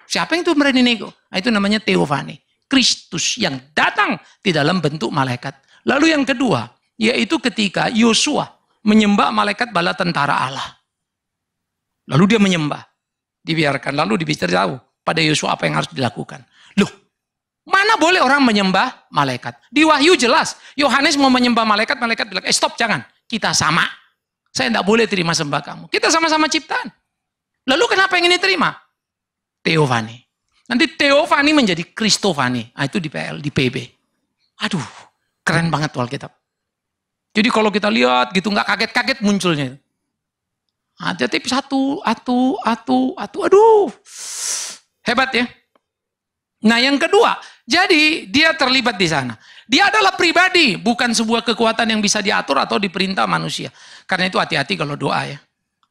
Siapa yang tuh berani nego? Nah, itu namanya teofani. Kristus yang datang di dalam bentuk malaikat. Lalu yang kedua, yaitu ketika Yosua menyembah malaikat bala tentara Allah. Lalu dia menyembah. Dibiarkan. Lalu diberitahu pada Yosua apa yang harus dilakukan. Loh, mana boleh orang menyembah malaikat? Di Wahyu jelas. Yohanes mau menyembah malaikat, malaikat bilang, stop, jangan. Kita sama. Saya tidak boleh terima sembah kamu. Kita sama-sama ciptaan. Lalu kenapa yang ini terima? Teofani. Nanti teofani menjadi kristofani. Nah, itu di PL, di PB. Aduh, keren banget tuh Alkitab. Jadi kalau kita lihat gitu nggak kaget-kaget munculnya. Ada tips aduh, hebat ya. Nah yang kedua, jadi dia terlibat di sana. Dia adalah pribadi, bukan sebuah kekuatan yang bisa diatur atau diperintah manusia. Karena itu hati-hati kalau doa ya.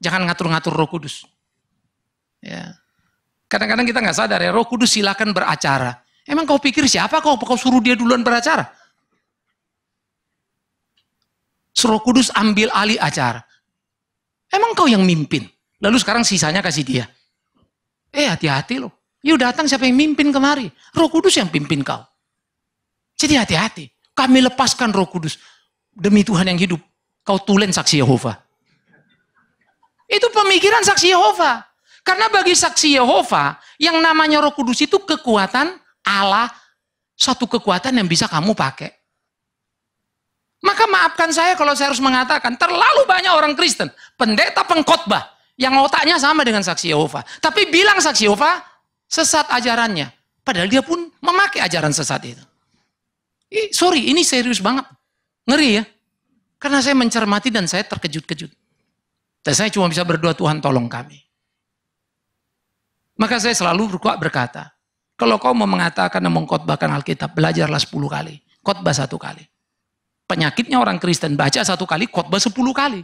Jangan ngatur-ngatur Roh Kudus. Ya. Kadang-kadang kita nggak sadar ya, Roh Kudus silakan beracara. Emang kau pikir siapa kau? Kau suruh dia duluan beracara? Roh Kudus ambil alih acara. Emang kau yang mimpin? Lalu sekarang sisanya kasih dia. Hati-hati loh. Yuk datang siapa yang mimpin kemari? Roh Kudus yang pimpin kau. Jadi hati-hati. Kami lepaskan Roh Kudus. Demi Tuhan yang hidup. Kau tulen saksi Yehova. Itu pemikiran saksi Yehova. Karena bagi saksi Yehova, yang namanya Roh Kudus itu kekuatan Allah. Satu kekuatan yang bisa kamu pakai. Maka maafkan saya kalau saya harus mengatakan, terlalu banyak orang Kristen, pendeta pengkhotbah, yang otaknya sama dengan saksi Yehova. Tapi bilang saksi Yehova, sesat ajarannya. Padahal dia pun memakai ajaran sesat itu. Sorry, ini serius banget. Ngeri ya. Karena saya mencermati dan saya terkejut-kejut. Dan saya cuma bisa berdoa, Tuhan tolong kami. Maka saya selalu berkata, kalau kau mau mengatakan dan mengkhotbahkan Alkitab, belajarlah 10 kali. Khotbah 1 kali. Penyakitnya orang Kristen, baca 1 kali, khotbah 10 kali.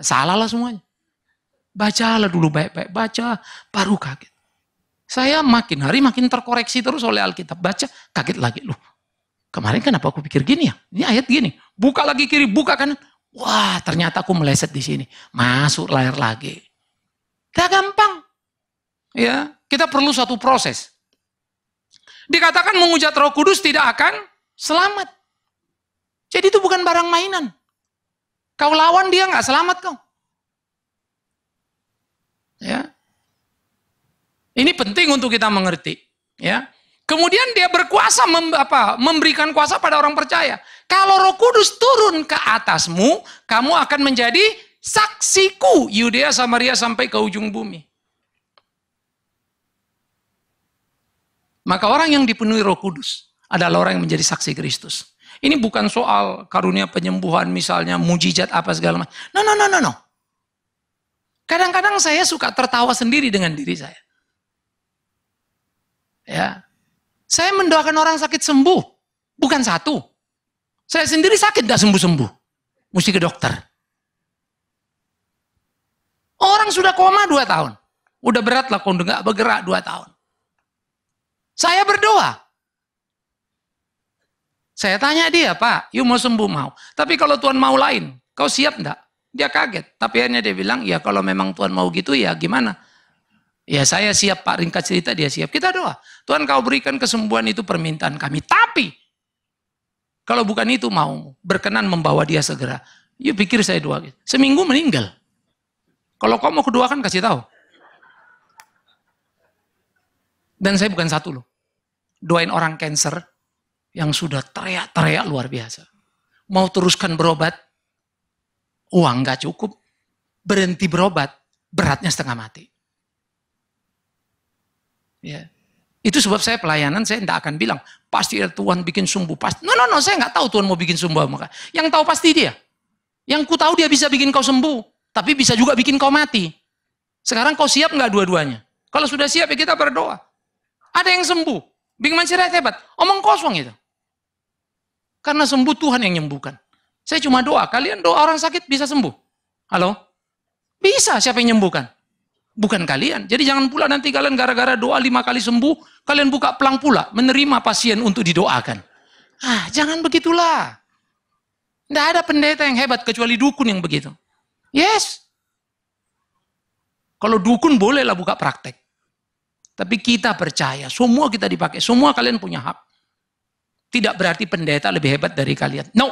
Salah lah semuanya. Bacalah dulu baik-baik, baca, baru kaget. Saya makin hari makin terkoreksi terus oleh Alkitab. Baca, kaget lagi. Loh, kemarin kenapa aku pikir gini ya? Ini ayat gini. Buka lagi kiri, buka kanan. Wah, ternyata aku meleset di sini. Masuk layar lagi. Gak gampang. Ya, kita perlu satu proses. Dikatakan menghujat Roh Kudus tidak akan selamat. Jadi itu bukan barang mainan. Kau lawan dia nggak selamat kau. Ya. Ini penting untuk kita mengerti. Ya. Kemudian dia berkuasa memberikan kuasa pada orang percaya. Kalau Roh Kudus turun ke atasmu, kamu akan menjadi saksiku Yudea, Samaria sampai ke ujung bumi. Maka orang yang dipenuhi Roh Kudus adalah orang yang menjadi saksi Kristus. Ini bukan soal karunia penyembuhan misalnya, mujizat apa segala macam. No. Kadang-kadang saya suka tertawa sendiri dengan diri saya. Ya. Saya mendoakan orang sakit sembuh. Bukan satu. Saya sendiri sakit gak sembuh-sembuh. Mesti ke dokter. Orang sudah koma 2 tahun. Udah berat lah kalau gak bergerak 2 tahun. Saya berdoa. Saya tanya dia, Pak, you mau sembuh? Mau. Tapi kalau Tuhan mau lain, kau siap enggak? Dia kaget. Tapi akhirnya dia bilang, ya kalau memang Tuhan mau gitu ya gimana? Ya saya siap Pak, ringkat cerita dia siap. Kita doa. Tuhan kau berikan kesembuhan itu permintaan kami. Tapi, kalau bukan itu mau, berkenan membawa dia segera. You pikir saya doa gitu. Seminggu meninggal. Kalau kau mau kedoakan kasih tahu. Dan saya bukan satu loh. Doain orang cancer yang sudah teriak-teriak luar biasa. Mau teruskan berobat, uang gak cukup. Berhenti berobat, beratnya setengah mati. Ya. Itu sebab saya pelayanan, saya tidak akan bilang, pasti Tuhan bikin sembuh. Pasti. No, saya nggak tahu Tuhan mau bikin sembuh. Maka. Yang tahu pasti dia. Yang ku tahu dia bisa bikin kau sembuh, tapi bisa juga bikin kau mati. Sekarang kau siap nggak dua-duanya? Kalau sudah siap ya kita berdoa. Ada yang sembuh. Bing Mansirah hebat. Omong kosong itu. Karena sembuh Tuhan yang menyembuhkan. Saya cuma doa. Kalian doa orang sakit bisa sembuh? Halo? Bisa. Siapa yang menyembuhkan? Bukan kalian. Jadi jangan pula nanti kalian gara-gara doa 5 kali sembuh, kalian buka pelang pula menerima pasien untuk didoakan. Jangan begitulah. Tidak ada pendeta yang hebat kecuali dukun yang begitu. Yes. Kalau dukun bolehlah buka praktek. Tapi kita percaya, semua kita dipakai, semua kalian punya hak. Tidak berarti pendeta lebih hebat dari kalian. No.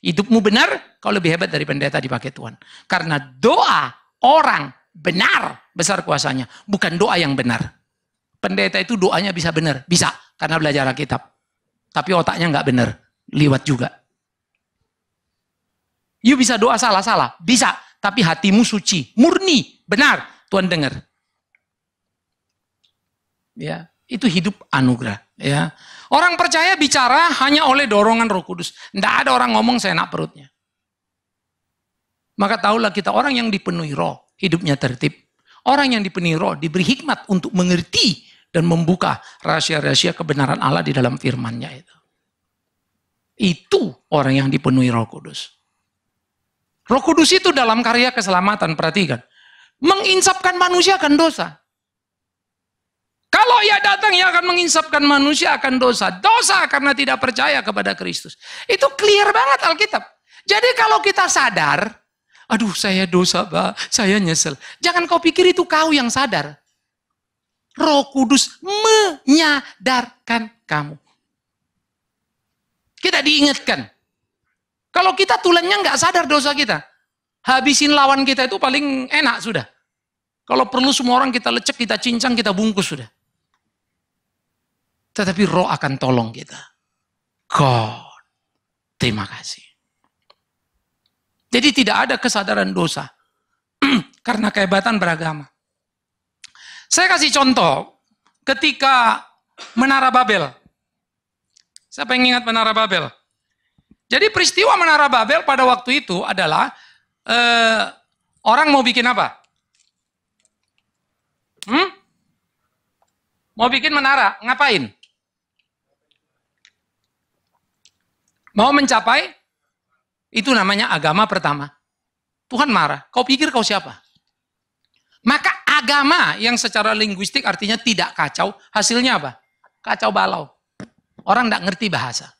Hidupmu benar, kau lebih hebat dari pendeta dipakai Tuhan. Karena doa orang benar, besar kuasanya. Bukan doa yang benar. Pendeta itu doanya bisa benar. Bisa, karena belajar Alkitab. Tapi otaknya nggak benar. Liwat juga. You bisa doa salah-salah. Bisa. Tapi hatimu suci. Murni. Benar. Tuhan dengar. Ya, itu hidup anugerah. Ya. Orang percaya bicara hanya oleh dorongan Roh Kudus. Tidak ada orang ngomong seenak perutnya. Maka tahulah kita orang yang dipenuhi roh, hidupnya tertib. Orang yang dipenuhi roh diberi hikmat untuk mengerti dan membuka rahasia-rahasia kebenaran Allah di dalam firman-Nya itu. Itu orang yang dipenuhi Roh Kudus. Roh Kudus itu dalam karya keselamatan, perhatikan, menginsapkan manusia akan dosa. Kalau ia datang, ia akan menginsapkan manusia akan dosa. Dosa karena tidak percaya kepada Kristus. Itu clear banget Alkitab. Jadi kalau kita sadar, aduh saya dosa, Pak, saya nyesel. Jangan kau pikir itu kau yang sadar. Roh Kudus menyadarkan kamu. Kita diingatkan. Kalau kita tulennya nggak sadar dosa kita, habisin lawan kita itu paling enak sudah. Kalau perlu semua orang kita lecek, kita cincang, kita bungkus sudah. Tetapi Roh akan tolong kita. God, terima kasih. Jadi tidak ada kesadaran dosa karena kehebatan beragama. Saya kasih contoh ketika Menara Babel. Siapa yang ingat Menara Babel? Jadi peristiwa Menara Babel pada waktu itu adalah orang mau bikin apa? Mau bikin menara, ngapain? Mau mencapai, itu namanya agama pertama. Tuhan marah, kau pikir kau siapa? Maka agama yang secara linguistik artinya tidak kacau, hasilnya apa? Kacau balau. Orang tidak ngerti bahasa.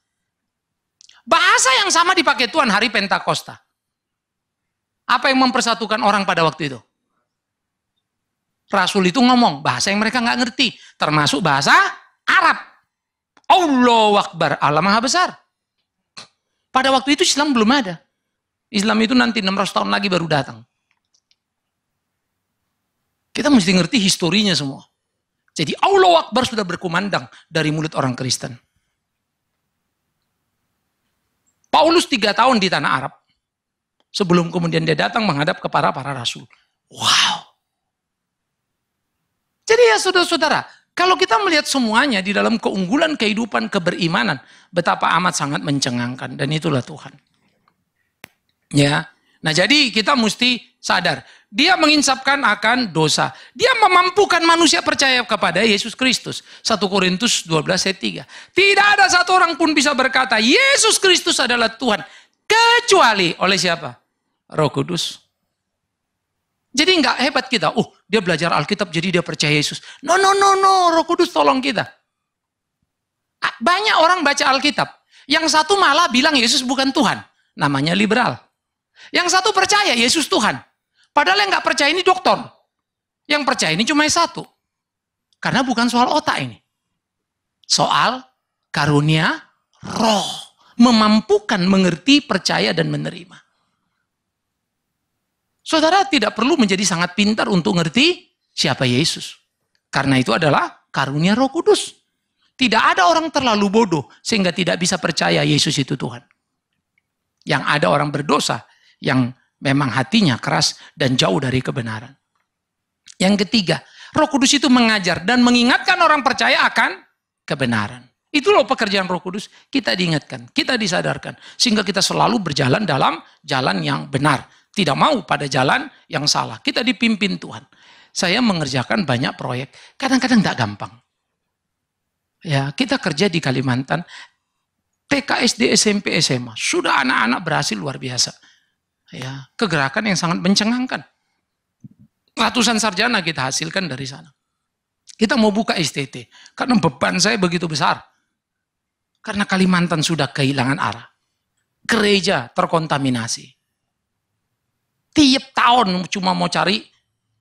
Bahasa yang sama dipakai Tuhan hari Pentakosta. Apa yang mempersatukan orang pada waktu itu? Rasul itu ngomong bahasa yang mereka nggak ngerti, termasuk bahasa Arab. Allahu Akbar, Allah Maha Besar. Pada waktu itu Islam belum ada. Islam itu nanti 600 tahun lagi baru datang. Kita mesti ngerti historinya semua. Jadi Allahu Akbar sudah berkumandang dari mulut orang Kristen. Paulus 3 tahun di tanah Arab. Sebelum kemudian dia datang menghadap kepada para rasul. Wow. Jadi ya saudara-saudara, kalau kita melihat semuanya di dalam keunggulan kehidupan keberimanan, betapa amat sangat mencengangkan, dan itulah Tuhan. Ya. Nah, jadi kita mesti sadar, dia menginsapkan akan dosa. Dia memampukan manusia percaya kepada Yesus Kristus. 1 Korintus 12 ayat 3. Tidak ada satu orang pun bisa berkata, Yesus Kristus adalah Tuhan, kecuali oleh siapa? Roh Kudus. Jadi nggak hebat kita, dia belajar Alkitab jadi dia percaya Yesus. No, Roh Kudus tolong kita. Banyak orang baca Alkitab, yang satu malah bilang Yesus bukan Tuhan, namanya liberal. Yang satu percaya Yesus Tuhan, padahal yang nggak percaya ini doktor. Yang percaya ini cuma satu, karena bukan soal otak ini, soal karunia Roh, memampukan mengerti, percaya dan menerima. Saudara tidak perlu menjadi sangat pintar untuk ngerti siapa Yesus. Karena itu adalah karunia Roh Kudus. Tidak ada orang terlalu bodoh sehingga tidak bisa percaya Yesus itu Tuhan. Yang ada orang berdosa yang memang hatinya keras dan jauh dari kebenaran. Yang ketiga, Roh Kudus itu mengajar dan mengingatkan orang percaya akan kebenaran. Itu loh pekerjaan Roh Kudus, kita diingatkan, kita disadarkan. Sehingga kita selalu berjalan dalam jalan yang benar. Tidak mau pada jalan yang salah. Kita dipimpin Tuhan. Saya mengerjakan banyak proyek. Kadang-kadang tidak gampang. Ya, kita kerja di Kalimantan. TK, SD, SMP, SMA. Sudah anak-anak berhasil luar biasa. Ya, kegerakan yang sangat mencengangkan. Ratusan sarjana kita hasilkan dari sana. Kita mau buka STT. Karena beban saya begitu besar. Karena Kalimantan sudah kehilangan arah. Gereja terkontaminasi. Tiap tahun cuma mau cari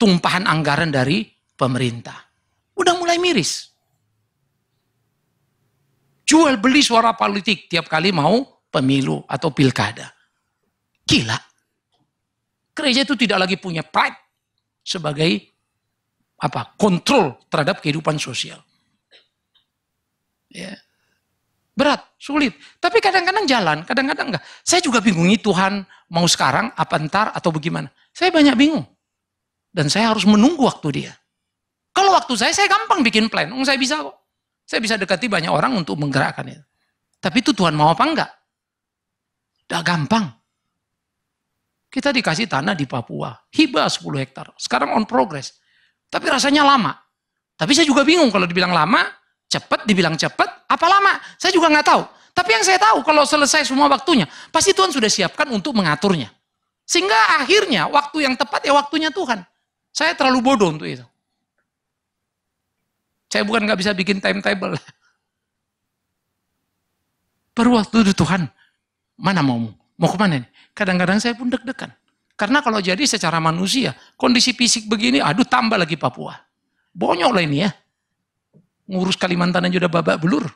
tumpahan anggaran dari pemerintah. Udah mulai miris. Jual beli suara politik tiap kali mau pemilu atau pilkada. Gila. Gereja itu tidak lagi punya pride sebagai kontrol terhadap kehidupan sosial. Ya. Berat, sulit. Tapi kadang-kadang jalan, kadang-kadang enggak. Saya juga bingungi Tuhan mau sekarang, apa ntar, atau bagaimana. Saya banyak bingung. Dan saya harus menunggu waktu dia. Kalau waktu saya gampang bikin plan. Saya bisa kok. Saya bisa dekati banyak orang untuk menggerakkan itu. Tapi itu Tuhan mau apa enggak? Udah gampang. Kita dikasih tanah di Papua. Hibah 10 hektar. Sekarang on progress. Tapi rasanya lama. Tapi saya juga bingung kalau dibilang lama, cepat, dibilang cepat, apa lama? Saya juga nggak tahu. Tapi yang saya tahu kalau selesai semua waktunya, pasti Tuhan sudah siapkan untuk mengaturnya. Sehingga akhirnya waktu yang tepat ya waktunya Tuhan. Saya terlalu bodoh untuk itu. Saya bukan nggak bisa bikin timetable. Baru waktu itu Tuhan, mana mau kemana nih? Kadang-kadang saya pun deg-degan. Karena kalau jadi secara manusia, kondisi fisik begini, aduh tambah lagi Papua. Bonyok lah ini ya. Ngurus Kalimantan aja udah babak belur.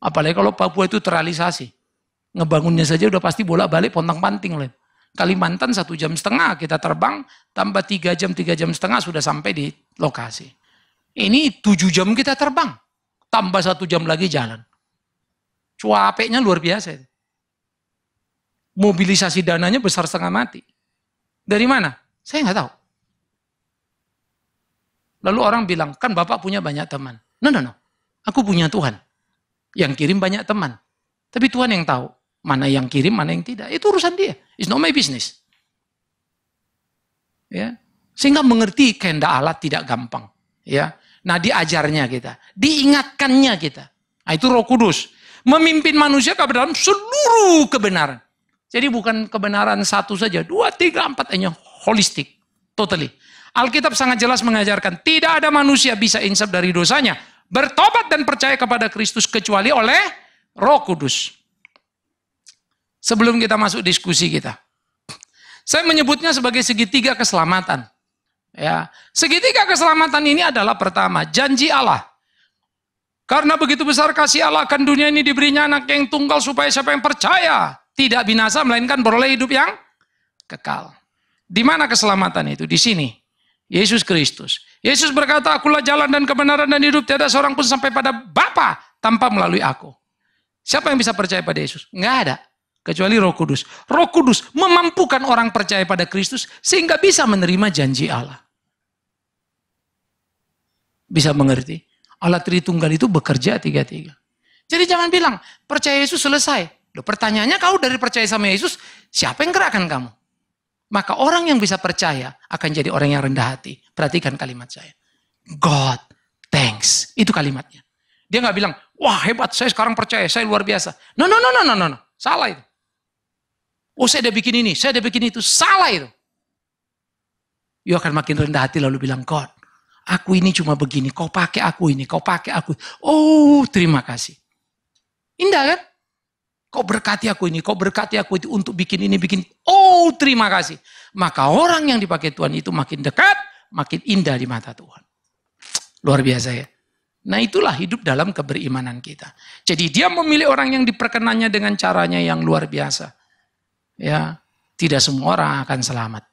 Apalagi kalau Papua itu terrealisasi. Ngebangunnya saja udah pasti bolak-balik pontang-panting lah. Kalimantan 1,5 jam kita terbang, tambah 3 jam, 3,5 jam sudah sampai di lokasi. Ini 7 jam kita terbang, tambah 1 jam lagi jalan. Cuapeknya luar biasa. Mobilisasi dananya besar setengah mati. Dari mana? Saya nggak tahu. Lalu orang bilang, kan Bapak punya banyak teman. No. Aku punya Tuhan. Yang kirim banyak teman. Tapi Tuhan yang tahu. Mana yang kirim, mana yang tidak. Itu urusan dia. It's not my business. Ya. Sehingga mengerti kehendak Allah tidak gampang. Ya. Nah diajarnya kita. Diingatkannya kita. Nah, itu Roh Kudus. Memimpin manusia ke dalam seluruh kebenaran. Jadi bukan kebenaran satu saja. 2, 3, 4. Hanya holistik. Totally. Alkitab sangat jelas mengajarkan. Tidak ada manusia bisa insaf dari dosanya. Bertobat dan percaya kepada Kristus kecuali oleh Roh Kudus. Sebelum kita masuk diskusi kita, saya menyebutnya sebagai segitiga keselamatan. Ya, segitiga keselamatan ini adalah pertama, janji Allah. Karena begitu besar kasih Allah akan dunia ini diberinya anak yang tunggal supaya siapa yang percaya tidak binasa melainkan beroleh hidup yang kekal. Di mana keselamatan itu? Di sini. Yesus Kristus. Yesus berkata, akulah jalan dan kebenaran dan hidup. Tiada seorang pun sampai pada Bapa tanpa melalui aku. Siapa yang bisa percaya pada Yesus? Enggak ada. Kecuali Roh Kudus. Roh Kudus memampukan orang percaya pada Kristus sehingga bisa menerima janji Allah. Bisa mengerti? Allah Tritunggal itu bekerja 3-3. Jadi jangan bilang, percaya Yesus selesai. Loh, pertanyaannya kau dari percaya sama Yesus, siapa yang gerakkan kamu? Maka orang yang bisa percaya akan jadi orang yang rendah hati. Perhatikan kalimat saya. God, thanks. Itu kalimatnya. Dia nggak bilang, wah hebat, saya sekarang percaya, saya luar biasa. No. Salah itu. Oh saya udah bikin ini, saya udah bikin itu. Salah itu. You akan makin rendah hati lalu bilang, God, aku ini cuma begini, kau pakai aku ini, kau pakai aku. Oh terima kasih. Indah kan? Kau berkati aku ini, kau berkati aku itu untuk bikin ini, bikin. Oh terima kasih. Maka orang yang dipakai Tuhan itu makin dekat, makin indah di mata Tuhan. Luar biasa ya. Nah itulah hidup dalam keberimanan kita. Jadi dia memilih orang yang diperkenannya dengan caranya yang luar biasa. Ya, tidak semua orang akan selamat.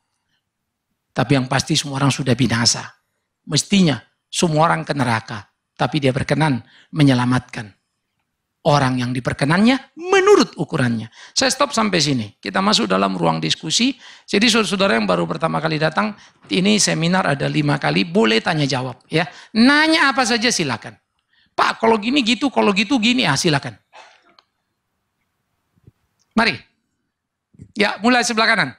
Tapi yang pasti semua orang sudah binasa. Mestinya semua orang ke neraka. Tapi dia berkenan menyelamatkan orang yang diperkenannya menurut ukurannya. Saya stop sampai sini. Kita masuk dalam ruang diskusi. Jadi saudara-saudara yang baru pertama kali datang, ini seminar ada 5 kali, boleh tanya jawab. Ya, nanya apa saja silakan. Pak, kalau gini gitu, kalau gitu gini, silakan. Mari. Ya, mulai sebelah kanan.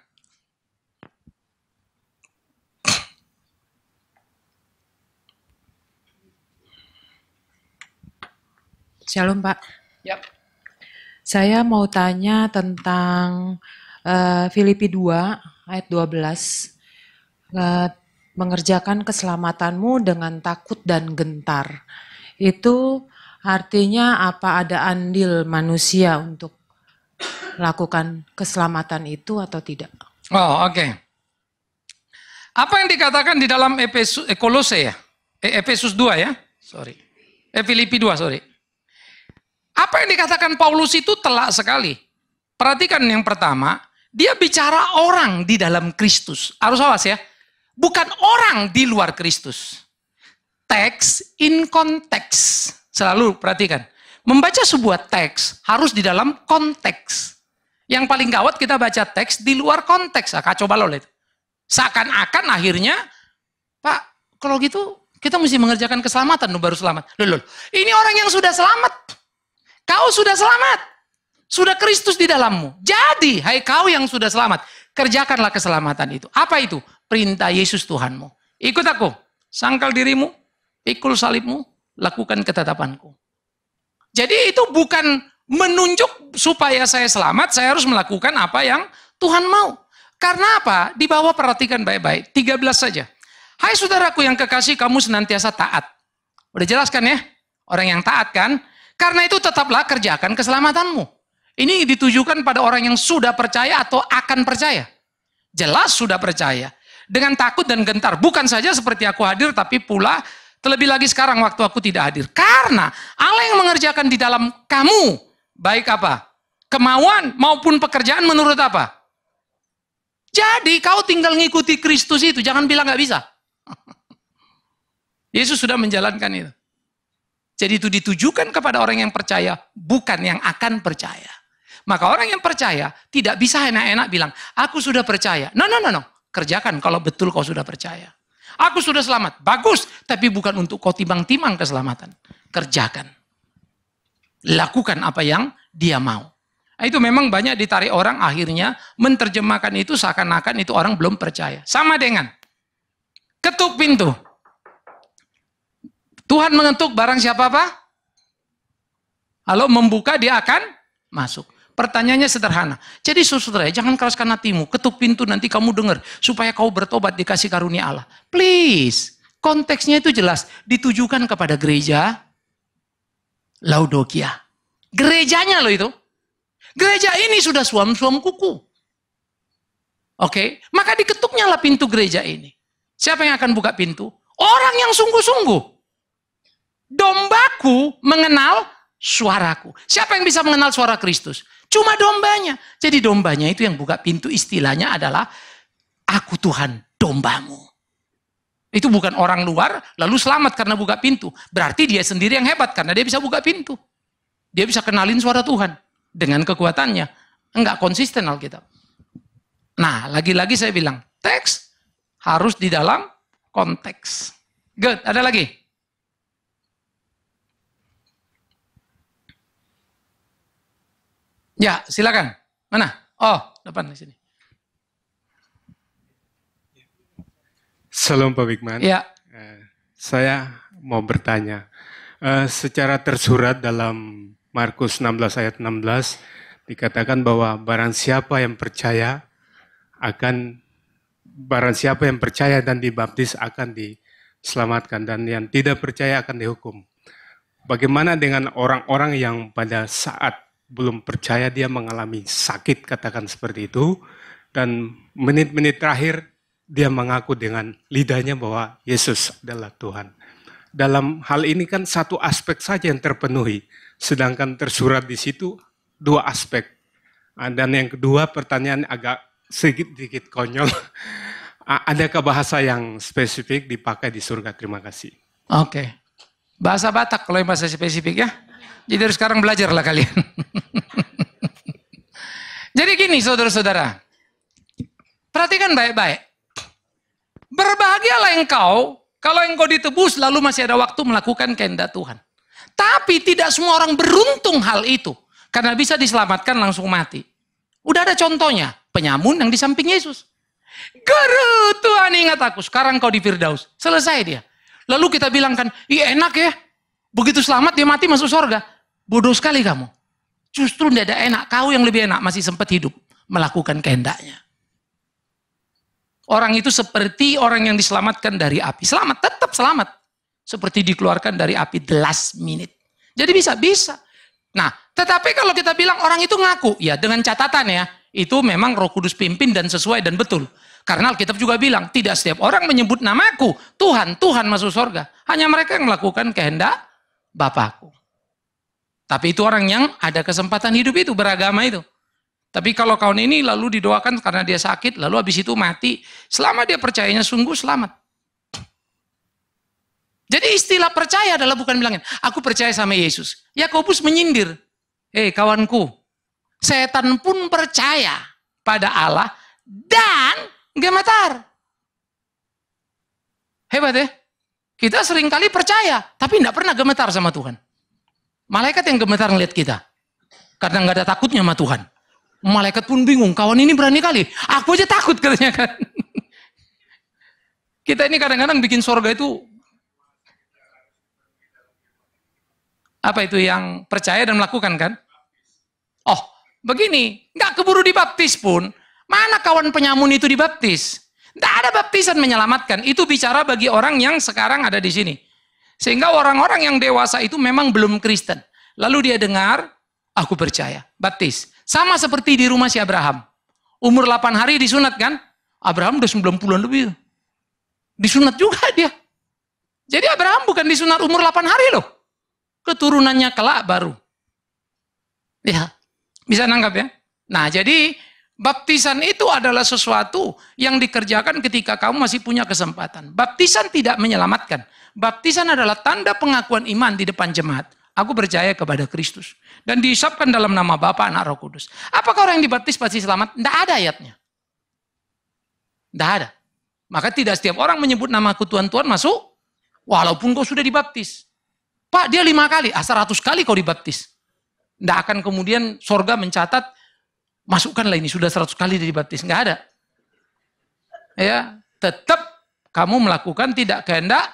Shalom Pak. Ya. Saya mau tanya tentang Filipi 2 ayat 12. Mengerjakan keselamatanmu dengan takut dan gentar. Itu artinya apa, ada andil manusia untuk lakukan keselamatan itu atau tidak? Oh, oke. Apa yang dikatakan di dalam Kolose ya? Efesus 2 ya? Sorry. Filipi 2, sorry. Apa yang dikatakan Paulus itu telak sekali. Perhatikan yang pertama, dia bicara orang di dalam Kristus. Harus awas ya. Bukan orang di luar Kristus. Teks in konteks. Selalu perhatikan. Membaca sebuah teks harus di dalam konteks. Yang paling gawat kita baca teks di luar konteks. Kacau balau itu. Seakan-akan akhirnya, Pak, kalau gitu kita mesti mengerjakan keselamatan baru selamat. Loh, ini orang yang sudah selamat. Kau sudah selamat. Sudah Kristus di dalammu. Jadi, hai kau yang sudah selamat, kerjakanlah keselamatan itu. Apa itu? Perintah Yesus Tuhanmu. Ikut aku. Sangkal dirimu, Pikul salibmu, lakukan ketetapanku. Jadi itu bukan menunjuk supaya saya selamat, saya harus melakukan apa yang Tuhan mau. Karena apa? Di bawah perhatikan baik-baik. 13 saja. Hai saudaraku yang kekasih, kamu senantiasa taat. Udah jelaskan ya? Orang yang taat kan? Karena itu tetaplah kerjakan keselamatanmu. Ini ditujukan pada orang yang sudah percaya atau akan percaya. Jelas sudah percaya. Dengan takut dan gentar. Bukan saja seperti aku hadir, tapi pula terlebih lagi sekarang waktu aku tidak hadir. Karena Allah yang mengerjakan di dalam kamu. Baik apa? Kemauan maupun pekerjaan menurut apa? Jadi kau tinggal ngikuti Kristus itu. Jangan bilang gak bisa. Yesus sudah menjalankan itu. Jadi itu ditujukan kepada orang yang percaya. Bukan yang akan percaya. Maka orang yang percaya tidak bisa enak-enak bilang, aku sudah percaya. No. Kerjakan kalau betul kau sudah percaya. Aku sudah selamat. Bagus. Tapi bukan untuk kau timbang-timbang keselamatan. Kerjakan. Lakukan apa yang dia mau. Nah, itu memang banyak ditarik orang akhirnya menerjemahkan itu seakan-akan itu orang belum percaya. Sama dengan ketuk pintu. Tuhan mengetuk barang siapa apa? Kalau membuka dia akan masuk. Pertanyaannya sederhana. Jadi saudara, jangan keraskan hatimu. Ketuk pintu nanti kamu dengar. Supaya kau bertobat dikasih karunia Allah. Please. Konteksnya itu jelas. Ditujukan kepada gereja Laodikia. Gerejanya loh itu. Gereja ini sudah suam-suam kuku. Oke. Maka diketuknya lah pintu gereja ini. Siapa yang akan buka pintu? Orang yang sungguh-sungguh. Dombaku mengenal suaraku. Siapa yang bisa mengenal suara Kristus? Cuma dombanya. Jadi dombanya itu yang buka pintu, istilahnya adalah aku Tuhan dombamu. Itu bukan orang luar lalu selamat karena buka pintu. Berarti dia sendiri yang hebat karena dia bisa buka pintu. Dia bisa kenalin suara Tuhan dengan kekuatannya. Enggak konsisten Alkitab. Nah, lagi-lagi saya bilang, teks harus di dalam konteks. Good, ada lagi? Ya, silakan. Mana? Oh, depan di sini. Salam Pak Bigman. Ya. Saya mau bertanya. Secara tersurat dalam Markus 16 ayat 16 dikatakan bahwa barang siapa yang percaya dan dibaptis akan diselamatkan dan yang tidak percaya akan dihukum. Bagaimana dengan orang-orang yang pada saat belum percaya dia mengalami sakit, katakan seperti itu, dan menit-menit terakhir dia mengaku dengan lidahnya bahwa Yesus adalah Tuhan. Dalam hal ini kan satu aspek saja yang terpenuhi, sedangkan tersurat di situ dua aspek. Dan yang kedua, pertanyaan agak sedikit konyol. Adakah bahasa yang spesifik dipakai di surga? Terima kasih. Oke. Bahasa Batak kalau yang bahasa spesifik ya. Jadi dari sekarang belajarlah kalian. Jadi gini saudara-saudara. Perhatikan baik-baik. Berbahagialah engkau kalau engkau ditebus lalu masih ada waktu melakukan kehendak Tuhan. Tapi tidak semua orang beruntung hal itu. Karena bisa diselamatkan langsung mati. Udah ada contohnya. Penyamun yang di samping Yesus. Guru, Tuhan ingat aku. Sekarang kau di Firdaus. Selesai dia. Lalu kita bilang kan, iya enak ya. Begitu selamat dia mati masuk surga. Bodoh sekali kamu. Justru tidak ada enak. Kau yang lebih enak masih sempat hidup. Melakukan kehendaknya. Orang itu seperti orang yang diselamatkan dari api. Selamat, tetap selamat. Seperti dikeluarkan dari api the last minute. Jadi bisa. Nah, tetapi kalau kita bilang orang itu ngaku. Ya dengan catatan ya. Itu memang Roh Kudus pimpin dan sesuai dan betul. Karena Alkitab juga bilang. Tidak setiap orang menyebut namaku. Tuhan masuk surga. Hanya mereka yang melakukan kehendak Bapakku. Tapi itu orang yang ada kesempatan hidup itu, beragama itu. Tapi kalau kawan ini lalu didoakan karena dia sakit, lalu habis itu mati. Selama dia percayanya sungguh selamat. Jadi istilah percaya adalah bukan bilangin, aku percaya sama Yesus. Yakobus menyindir. Kawanku, setan pun percaya pada Allah dan gemetar. Hebat ya? Kita seringkali percaya, tapi tidak pernah gemetar sama Tuhan. Malaikat yang gemetar ngeliat kita. Karena nggak ada takutnya sama Tuhan. Malaikat pun bingung, kawan ini berani kali. Aku aja takut katanya kan. Kita ini kadang-kadang bikin sorga itu Apa itu yang percaya dan melakukan kan? Oh, begini, nggak keburu dibaptis pun, mana kawan penyamun itu dibaptis? Tidak ada baptisan menyelamatkan. Itu bicara bagi orang yang sekarang ada di sini. Sehingga orang-orang yang dewasa itu memang belum Kristen. Lalu dia dengar, aku percaya, baptis. Sama seperti di rumah si Abraham. Umur 8 hari disunat kan? Abraham udah 90-an lebih. Disunat juga dia. Jadi Abraham bukan disunat umur 8 hari loh. Keturunannya kelak baru. Ya, bisa nangkap ya? Nah, jadi baptisan itu adalah sesuatu yang dikerjakan ketika kamu masih punya kesempatan. Baptisan tidak menyelamatkan. Baptisan adalah tanda pengakuan iman di depan jemaat. Aku percaya kepada Kristus. Dan dihisapkan dalam nama Bapa, Anak, Roh Kudus. Apakah orang yang dibaptis pasti selamat? Tidak ada ayatnya. Tidak ada. Maka tidak setiap orang menyebut namaku Tuhan, Tuhan masuk. Walaupun kau sudah dibaptis. Pak, dia 5 kali. 100 kali kau dibaptis. Tidak akan kemudian sorga mencatat, masukkanlah ini, sudah 100 kali dibaptis. Nggak ada. Ya, tetap kamu melakukan tidak kehendak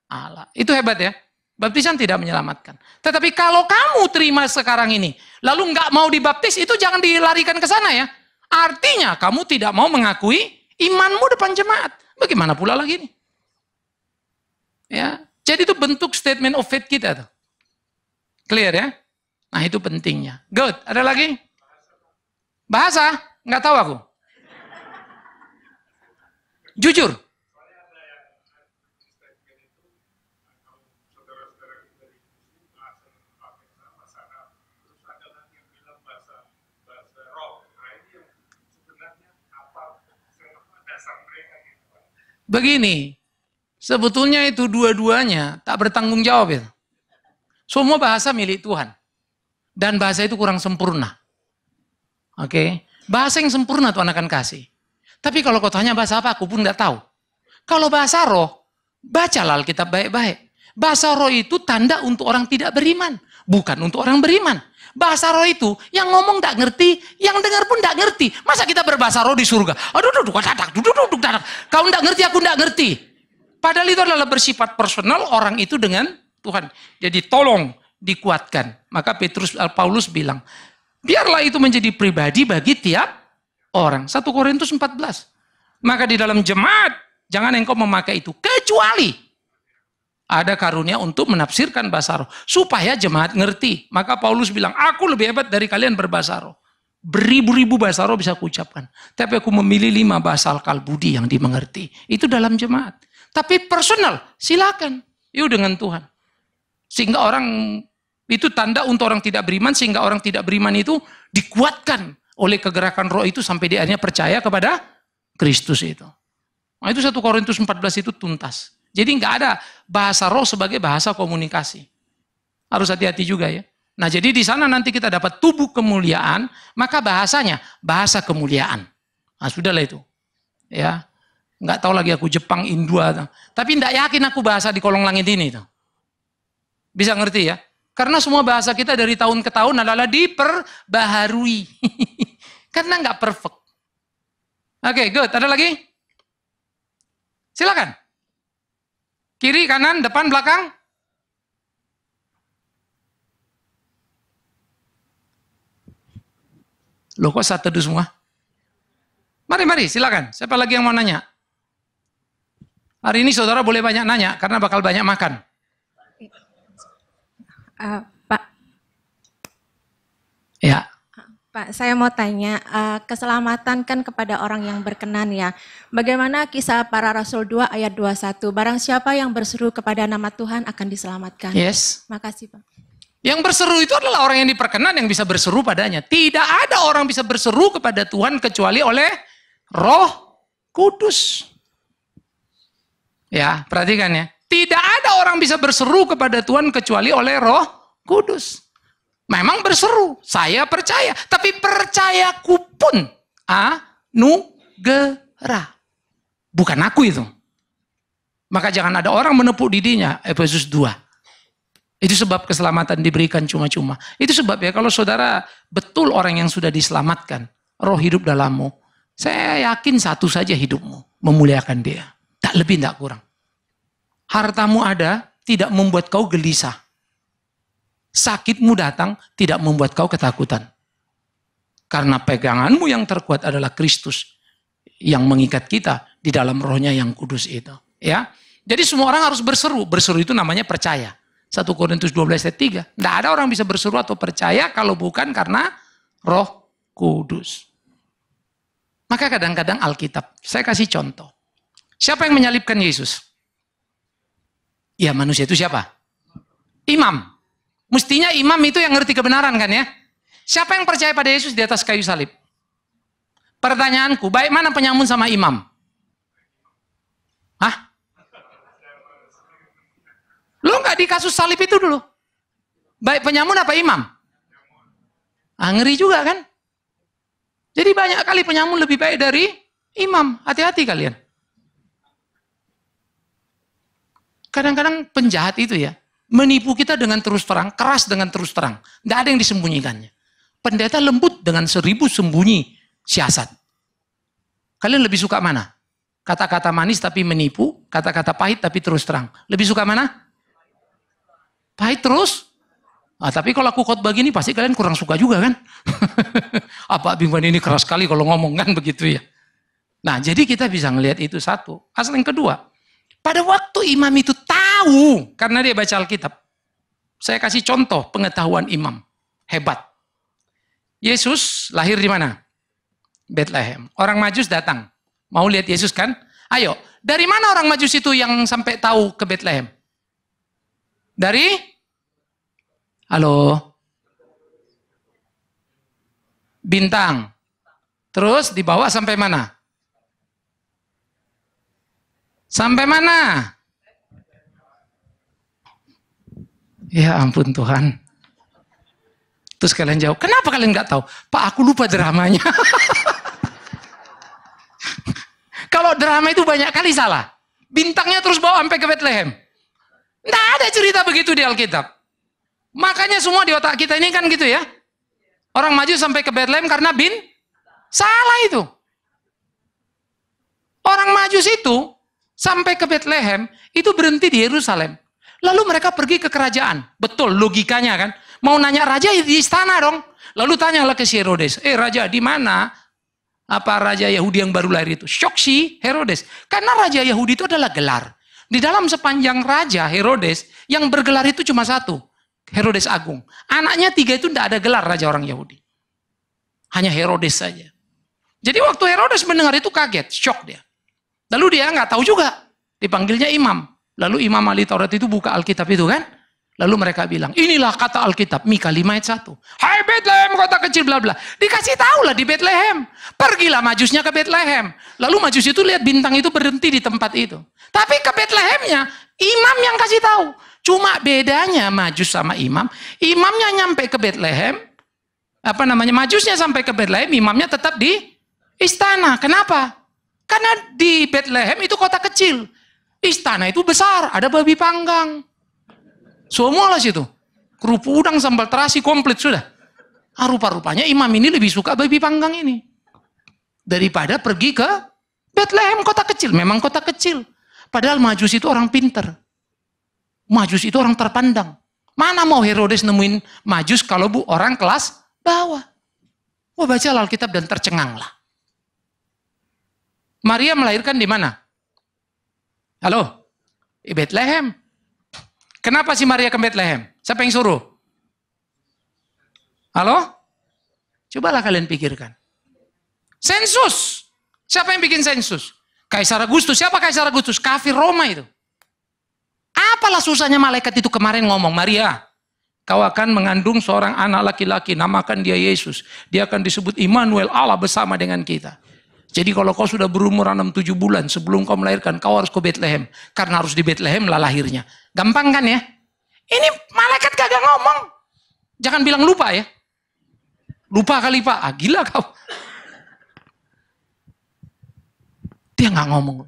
Allah. Itu hebat ya. Baptisan tidak menyelamatkan. Tetapi kalau kamu terima sekarang ini, lalu nggak mau dibaptis, itu jangan dilarikan ke sana ya. Artinya kamu tidak mau mengakui imanmu depan jemaat. Bagaimana pula lagi nih? Ya, jadi itu bentuk statement of faith kita tuh. Clear ya? Nah itu pentingnya. Good. Ada lagi? Bahasa? Nggak tahu aku. Jujur. Begini, sebetulnya itu dua-duanya tak bertanggung jawab itu. Semua bahasa milik Tuhan. Dan bahasa itu kurang sempurna. Oke, bahasa yang sempurna Tuhan akan kasih. Tapi kalau kau tanya bahasa apa, aku pun nggak tahu. Kalau bahasa roh, bacalah Alkitab baik-baik. Bahasa roh itu tanda untuk orang tidak beriman, bukan untuk orang beriman. Bahasa roh itu yang ngomong tak ngerti, yang dengar pun tak ngerti. Masa kita berbahasa roh di surga? Aduh, dadak. Kau nggak ngerti, aku nggak ngerti. Padahal itu adalah bersifat personal orang itu dengan Tuhan. Jadi tolong dikuatkan. Maka Paulus bilang, biarlah itu menjadi pribadi bagi tiap orang. 1 Korintus 14. Maka di dalam jemaat, jangan engkau memakai itu. Kecuali ada karunia untuk menafsirkan bahasa roh. Supaya jemaat ngerti. Maka Paulus bilang, aku lebih hebat dari kalian berbahasa roh. Beribu-ribu bahasa roh bisa kuucapkan. Tapi aku memilih 5 bahasa akal budi yang dimengerti. Itu dalam jemaat. Tapi personal, silakan. Yuk dengan Tuhan. Sehingga orang, itu tanda untuk orang tidak beriman. Sehingga orang tidak beriman itu dikuatkan oleh kegerakan roh itu sampai dia akhirnya percaya kepada Kristus itu. Nah itu 1 Korintus 14 itu tuntas. Jadi nggak ada bahasa roh sebagai bahasa komunikasi. Harus hati-hati juga ya. Nah jadi di sana nanti kita dapat tubuh kemuliaan, maka bahasanya bahasa kemuliaan. Nah sudahlah itu. Ya, nggak tahu lagi aku Jepang, Indua. Tapi nggak yakin aku bahasa di kolong langit ini. Bisa ngerti ya? Karena semua bahasa kita dari tahun ke tahun adalah diperbaharui. Karena nggak perfect. Oke, good. Ada lagi? Silakan. Kiri, kanan, depan, belakang. Loh kok satu semua? Mari, silakan. Siapa lagi yang mau nanya? Hari ini saudara boleh banyak nanya, karena bakal banyak makan. Pak. Ya. Pak, saya mau tanya, keselamatan kan kepada orang yang berkenan ya. Bagaimana kisah para Rasul 2 ayat 21, barang siapa yang berseru kepada nama Tuhan akan diselamatkan. Yes. Makasih Pak. Yang berseru itu adalah orang yang diperkenan yang bisa berseru padanya. Tidak ada orang bisa berseru kepada Tuhan kecuali oleh Roh Kudus. Ya, perhatikan ya. Tidak ada orang bisa berseru kepada Tuhan kecuali oleh Roh Kudus. Memang berseru, saya percaya. Tapi percayaku pun anugerah. Bukan aku itu. Maka jangan ada orang menepuk didinya. Efesus 2. Itu sebab keselamatan diberikan cuma-cuma. Itu sebab ya kalau saudara betul orang yang sudah diselamatkan. Roh hidup dalammu. Saya yakin satu saja hidupmu. Memuliakan dia. Tak lebih, tak kurang. Hartamu ada, tidak membuat kau gelisah. sakitmu datang tidak membuat kau ketakutan. Karena peganganmu yang terkuat adalah Kristus yang mengikat kita di dalam rohnya yang kudus itu. Ya, jadi semua orang harus berseru. Berseru itu namanya percaya. 1 Korintus 12 ayat 3. Tidak ada orang bisa berseru atau percaya kalau bukan karena Roh Kudus. Maka kadang-kadang Alkitab, saya kasih contoh. Siapa yang menyalibkan Yesus? Ya, manusia itu siapa? Imam. Mestinya imam itu yang ngerti kebenaran kan ya? Siapa yang percaya pada Yesus di atas kayu salib? Pertanyaanku, baik mana penyamun sama imam? Hah? Lo nggak di kasus salib itu dulu? Baik penyamun apa imam? Ah, ngeri juga kan? Jadi banyak kali penyamun lebih baik dari imam. Hati-hati kalian. Kadang-kadang penjahat itu ya, menipu kita dengan terus terang, keras dengan terus terang. Nggak ada yang disembunyikannya. Pendeta lembut dengan 1000 sembunyi siasat. Kalian lebih suka mana? Kata-kata manis tapi menipu, kata-kata pahit tapi terus terang. Lebih suka mana? Pahit terus? Ah, tapi kalau aku khotbah gini pasti kalian kurang suka juga kan? Apa Bingwan ini keras sekali kalau ngomong kan begitu ya. Nah, jadi kita bisa ngelihat itu satu. Asal yang kedua, pada waktu imam itu tahu karena dia baca Alkitab. Saya kasih contoh pengetahuan imam. Hebat. Yesus lahir di mana? Bethlehem. Orang Majus datang. Mau lihat Yesus kan? Ayo, dari mana orang Majus itu yang sampai tahu ke Bethlehem? Dari? Halo? Bintang. Terus dibawa sampai mana? Sampai mana? Ya ampun Tuhan. Terus kalian jawab, kenapa kalian nggak tahu? Pak, aku lupa dramanya. Kalau drama itu banyak kali salah. Bintangnya terus bawa sampai ke Bethlehem. Nggak ada cerita begitu di Alkitab. Makanya semua di otak kita ini kan gitu ya. Orang maju sampai ke Bethlehem karena salah itu. Orang Majus itu sampai ke Bethlehem itu berhenti di Yerusalem. Lalu mereka pergi ke kerajaan. Betul logikanya kan. Mau nanya raja di istana dong. Lalu tanyalah ke si Herodes. Raja di mana? Apa raja Yahudi yang baru lahir itu? Syok si Herodes. Karena raja Yahudi itu adalah gelar. Di dalam sepanjang raja Herodes yang bergelar itu cuma satu. Herodes Agung. Anaknya 3 itu tidak ada gelar raja orang Yahudi. Hanya Herodes saja. Jadi waktu Herodes mendengar itu kaget. Syok dia. Lalu dia nggak tahu juga. Dipanggilnya imam. Lalu imam ahli Taurat itu buka Alkitab itu kan. Lalu mereka bilang, inilah kata Alkitab, Mika 5 ayat 1. Hai Bethlehem, kota kecil, bla bla. Dikasih tahu lah di Bethlehem. Pergilah majusnya ke Bethlehem. Lalu majus itu lihat bintang itu berhenti di tempat itu. Tapi ke Bethlehemnya, imam yang kasih tahu. Cuma bedanya majus sama imam. Imamnya nyampe ke Bethlehem. Majusnya sampai ke Bethlehem, imamnya tetap di istana. Kenapa? Karena di Bethlehem itu kota kecil. Istana itu besar, ada babi panggang. Semua lah situ. Kerupuk udang, sambal terasi, komplit sudah. Rupa-rupanya imam ini lebih suka babi panggang ini. Daripada pergi ke Bethlehem, kota kecil. Memang kota kecil. Padahal Majus itu orang pinter. Majus itu orang terpandang. Mana mau Herodes nemuin Majus kalau orang kelas bawah. Baca Alkitab dan tercenganglah. Maria melahirkan di mana? Halo? Di Bethlehem. Kenapa si Maria ke Bethlehem? Siapa yang suruh? Halo? Cobalah kalian pikirkan. Sensus. Siapa yang bikin sensus? Kaisar Agustus. Siapa Kaisar Agustus? Kafir Roma itu. Apalah susahnya malaikat itu kemarin ngomong, Maria, kau akan mengandung seorang anak laki-laki, namakan dia Yesus. Dia akan disebut Immanuel, Allah bersama dengan kita. Jadi kalau kau sudah berumur 6-7 bulan sebelum kau melahirkan, kau harus ke Bethlehem. Karena harus di Bethlehem lah lahirnya. Gampang kan ya? Ini malaikat kagak ngomong. Jangan bilang lupa ya. Lupa kali Pak. Gila kau. Dia nggak ngomong.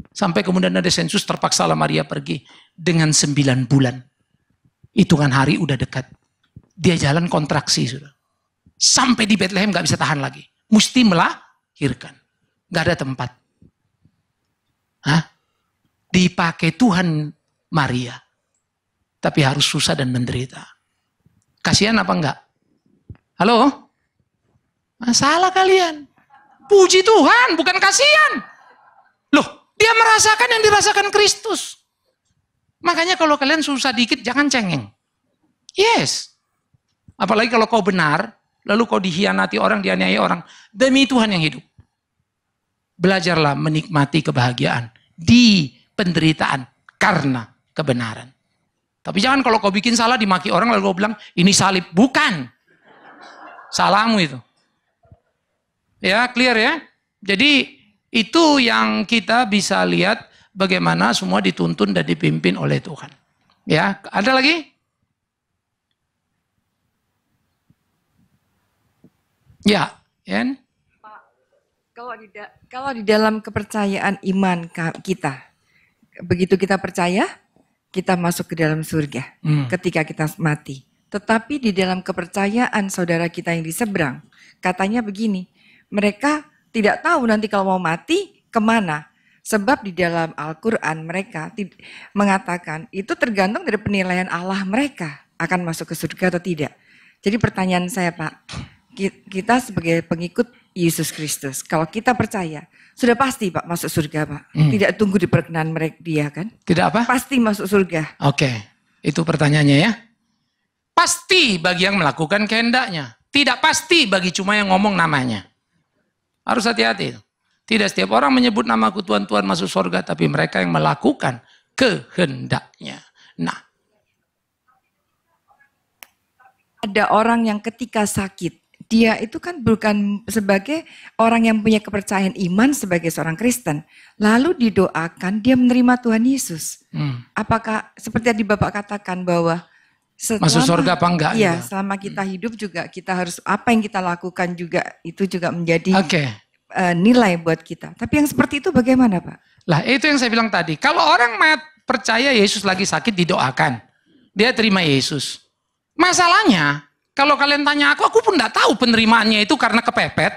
Sampai kemudian ada sensus, terpaksalah Maria pergi. Dengan 9 bulan. Hitungan hari udah dekat. Dia jalan kontraksi sudah. Sampai di Bethlehem nggak bisa tahan lagi. Mesti melahirkan. Nggak ada tempat. Dipakai Tuhan Maria. Tapi harus susah dan menderita. Kasihan apa enggak? Halo? Salah kalian. Puji Tuhan, bukan kasihan. Loh, dia merasakan yang dirasakan Kristus. Makanya kalau kalian susah dikit, jangan cengeng. Yes. Apalagi kalau kau benar, lalu kau dihianati orang, dianiaya orang. Demi Tuhan yang hidup. Belajarlah menikmati kebahagiaan di penderitaan karena kebenaran. Tapi jangan kalau kau bikin salah dimaki orang lalu kau bilang ini salib. Bukan. Salahmu itu. Ya, clear ya. Jadi itu yang kita bisa lihat bagaimana semua dituntun dan dipimpin oleh Tuhan. Ya, ada lagi? Ya, Yen. Kalau di dalam kepercayaan iman kita, begitu kita percaya, kita masuk ke dalam surga ketika kita mati. Tetapi di dalam kepercayaan saudara kita yang di seberang, katanya begini, mereka tidak tahu nanti kalau mau mati kemana. Sebab di dalam Al-Quran mereka mengatakan itu tergantung dari penilaian Allah mereka akan masuk ke surga atau tidak. Jadi pertanyaan saya Pak, kita sebagai pengikut Yesus Kristus, kalau kita percaya, sudah pasti Pak masuk surga Pak. Tidak tunggu diperkenan mereka dia kan? Tidak apa? Pasti masuk surga. Oke, itu pertanyaannya ya. Pasti bagi yang melakukan kehendaknya. Tidak pasti bagi cuma yang ngomong namanya. Harus hati-hati. Tidak setiap orang menyebut namaku Tuhan, Tuhan masuk surga, tapi mereka yang melakukan kehendaknya. Nah. Ada orang yang ketika sakit, dia itu kan bukan sebagai orang yang punya kepercayaan iman sebagai seorang Kristen. Lalu didoakan, dia menerima Tuhan Yesus. Apakah seperti yang Bapak katakan bahwa masuk surga apa enggak? Iya, gitu. selama kita hidup juga kita harus, apa yang kita lakukan juga, itu juga menjadi nilai buat kita. Tapi yang seperti itu bagaimana Pak? Lah itu yang saya bilang tadi. Kalau orang percaya Yesus lagi sakit didoakan. Dia terima Yesus. Masalahnya, kalau kalian tanya aku pun enggak tahu penerimaannya itu karena kepepet.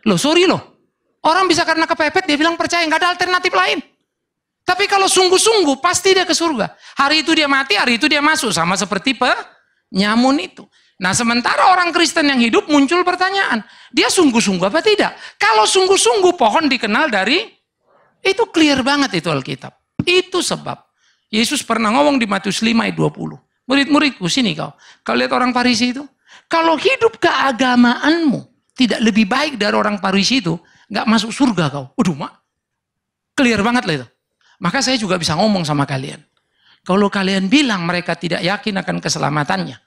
Loh sorry loh. Orang bisa karena kepepet dia bilang percaya, enggak ada alternatif lain. Tapi kalau sungguh-sungguh pasti dia ke surga. Hari itu dia mati, hari itu dia masuk. Sama seperti penyamun itu. Nah sementara orang Kristen yang hidup muncul pertanyaan. Dia sungguh-sungguh apa tidak? Kalau sungguh-sungguh pohon dikenal dari, itu clear banget itu Alkitab. Itu sebab Yesus pernah ngomong di Matius 5 ayat 20. Murid-muridku sini kau. Kau lihat orang Farisi itu. Kalau hidup keagamaanmu tidak lebih baik dari orang Farisi itu, nggak masuk surga kau. Waduh mak, clear banget lah itu. Maka saya juga bisa ngomong sama kalian. Kalau kalian bilang mereka tidak yakin akan keselamatannya,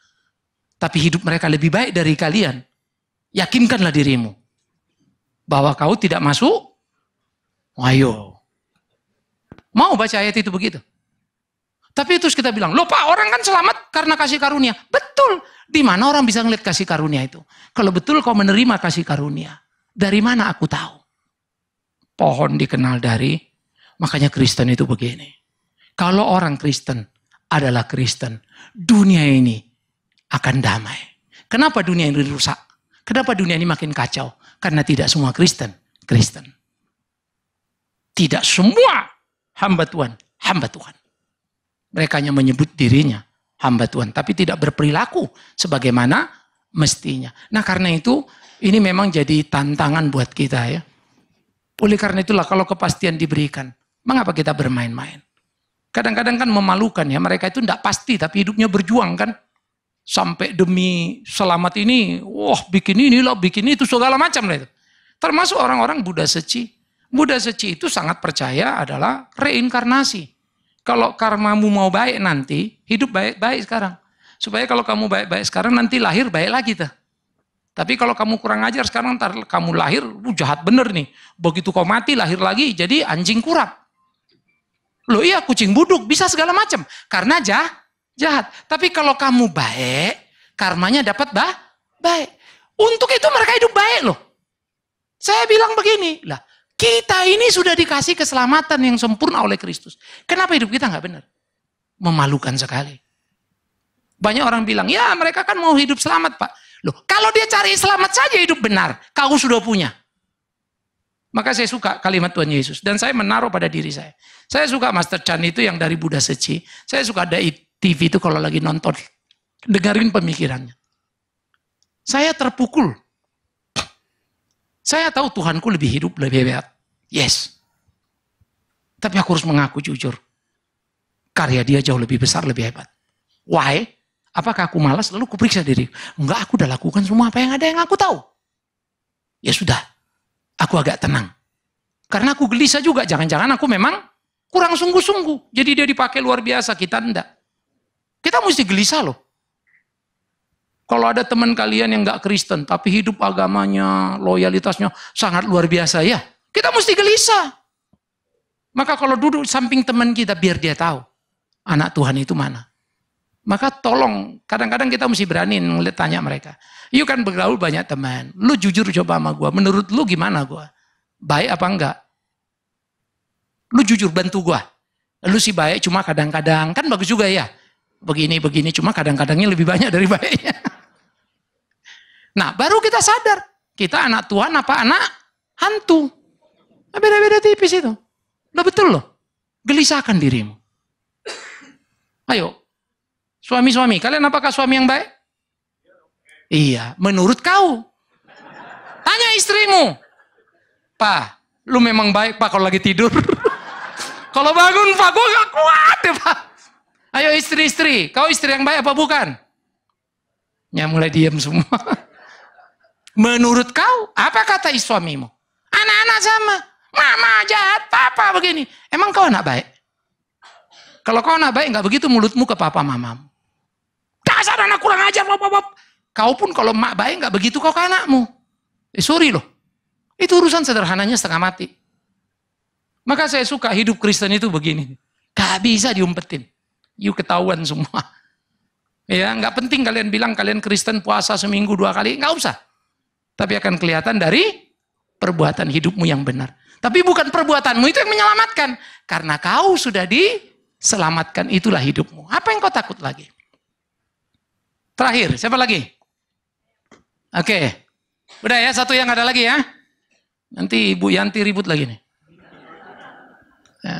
tapi hidup mereka lebih baik dari kalian, yakinkanlah dirimu bahwa kau tidak masuk. Ayo. Mau baca ayat itu begitu? Tapi terus kita bilang, loh Pak, orang kan selamat karena kasih karunia. Betul. Di mana orang bisa ngeliat kasih karunia itu? Kalau betul kau menerima kasih karunia, dari mana aku tahu? Pohon dikenal dari, makanya Kristen itu begini. Kalau orang Kristen adalah Kristen, dunia ini akan damai. Kenapa dunia ini rusak? Kenapa dunia ini makin kacau? Karena tidak semua Kristen. Tidak semua hamba Tuhan. Mereka hanya menyebut dirinya hamba Tuhan, tapi tidak berperilaku sebagaimana mestinya. Nah karena itu, ini memang jadi tantangan buat kita ya. Oleh karena itulah kalau kepastian diberikan, mengapa kita bermain-main? Kadang-kadang kan memalukan ya, mereka itu tidak pasti tapi hidupnya berjuang kan. Sampai demi selamat ini, wah bikin inilah, bikin itu, segala macam lah itu. Termasuk orang-orang Buddha Seci. Buddha Seci itu sangat percaya adalah reinkarnasi. Kalau karmamu mau baik nanti, hidup baik-baik sekarang. Supaya kalau kamu baik-baik sekarang, nanti lahir baik lagi tuh. Tapi kalau kamu kurang ajar sekarang, ntar kamu lahir, jahat bener nih. Begitu kau mati, lahir lagi, jadi anjing kurap. Loh iya, kucing buduk, bisa segala macam. Karena jahat. Tapi kalau kamu baik, karmanya dapat baik. Untuk itu mereka hidup baik loh. Saya bilang begini, lah kita ini sudah dikasih keselamatan yang sempurna oleh Kristus. Kenapa hidup kita nggak benar? Memalukan sekali. Banyak orang bilang, ya mereka kan mau hidup selamat Pak. Loh, kalau dia cari selamat saja hidup benar, kau sudah punya. Maka saya suka kalimat Tuhan Yesus. Dan saya menaruh pada diri saya. Saya suka Master Chan itu yang dari Buddha Seci. Saya suka ada TV itu kalau lagi nonton Dengarin pemikirannya. Saya terpukul. Saya tahu Tuhanku lebih hidup, lebih hebat. Yes. Tapi aku harus mengaku jujur. Karya dia jauh lebih besar, lebih hebat. Why? Apakah aku malas? Lalu aku periksa diri. Enggak, aku udah lakukan semua apa yang ada yang aku tahu. Ya sudah. Aku agak tenang. Karena aku gelisah juga. Jangan-jangan aku memang kurang sungguh-sungguh. Jadi dia dipakai luar biasa, kita enggak. Kita mesti gelisah loh. Kalau ada teman kalian yang nggak Kristen, tapi hidup agamanya, loyalitasnya sangat luar biasa, ya kita mesti gelisah. Maka kalau duduk samping teman kita, biar dia tahu anak Tuhan itu mana. Maka tolong, kadang-kadang kita mesti berani tanya mereka. You kan bergaul banyak teman, lu jujur coba sama gue, menurut lu gimana gue? Baik apa enggak? Lu jujur bantu gue. Lu sih baik, cuma kadang-kadang, kan bagus juga ya. Begini, cuma kadang-kadangnya lebih banyak dari baiknya. Nah, baru kita sadar, kita anak Tuhan apa anak hantu. Beda-beda tipis itu. Udah betul loh. Gelisahkan dirimu. Ayo, suami-suami, kalian apakah suami yang baik? Iya, menurut kau. Tanya istrimu. Pak, lu memang baik Pak kalau lagi tidur. Kalau bangun Pak, gue gak kuat ya Pak. Ayo istri-istri, kau istri yang baik apa bukan? Ya mulai diam semua. Menurut kau, apa kata suamimu? Anak-anak sama. Mama jahat, papa begini. Emang kau anak baik? Kalau kau anak baik, nggak begitu mulutmu ke papa mamamu. Dasar anak kurang ajar, bapak. Kau pun kalau mak baik, nggak begitu kau ke anakmu. Sorry loh. Itu urusan sederhananya setengah mati. Maka saya suka hidup Kristen itu begini. Gak bisa diumpetin. You ketahuan semua. Ya, nggak penting kalian bilang kalian Kristen puasa seminggu 2 kali, nggak usah. Tapi akan kelihatan dari perbuatan hidupmu yang benar. Tapi bukan perbuatanmu itu yang menyelamatkan. Karena kau sudah diselamatkan, itulah hidupmu. Apa yang kau takut lagi? Terakhir, siapa lagi? Oke. Udah ya, satu yang ada lagi ya. Nanti Ibu Yanti ribut lagi nih. Ya.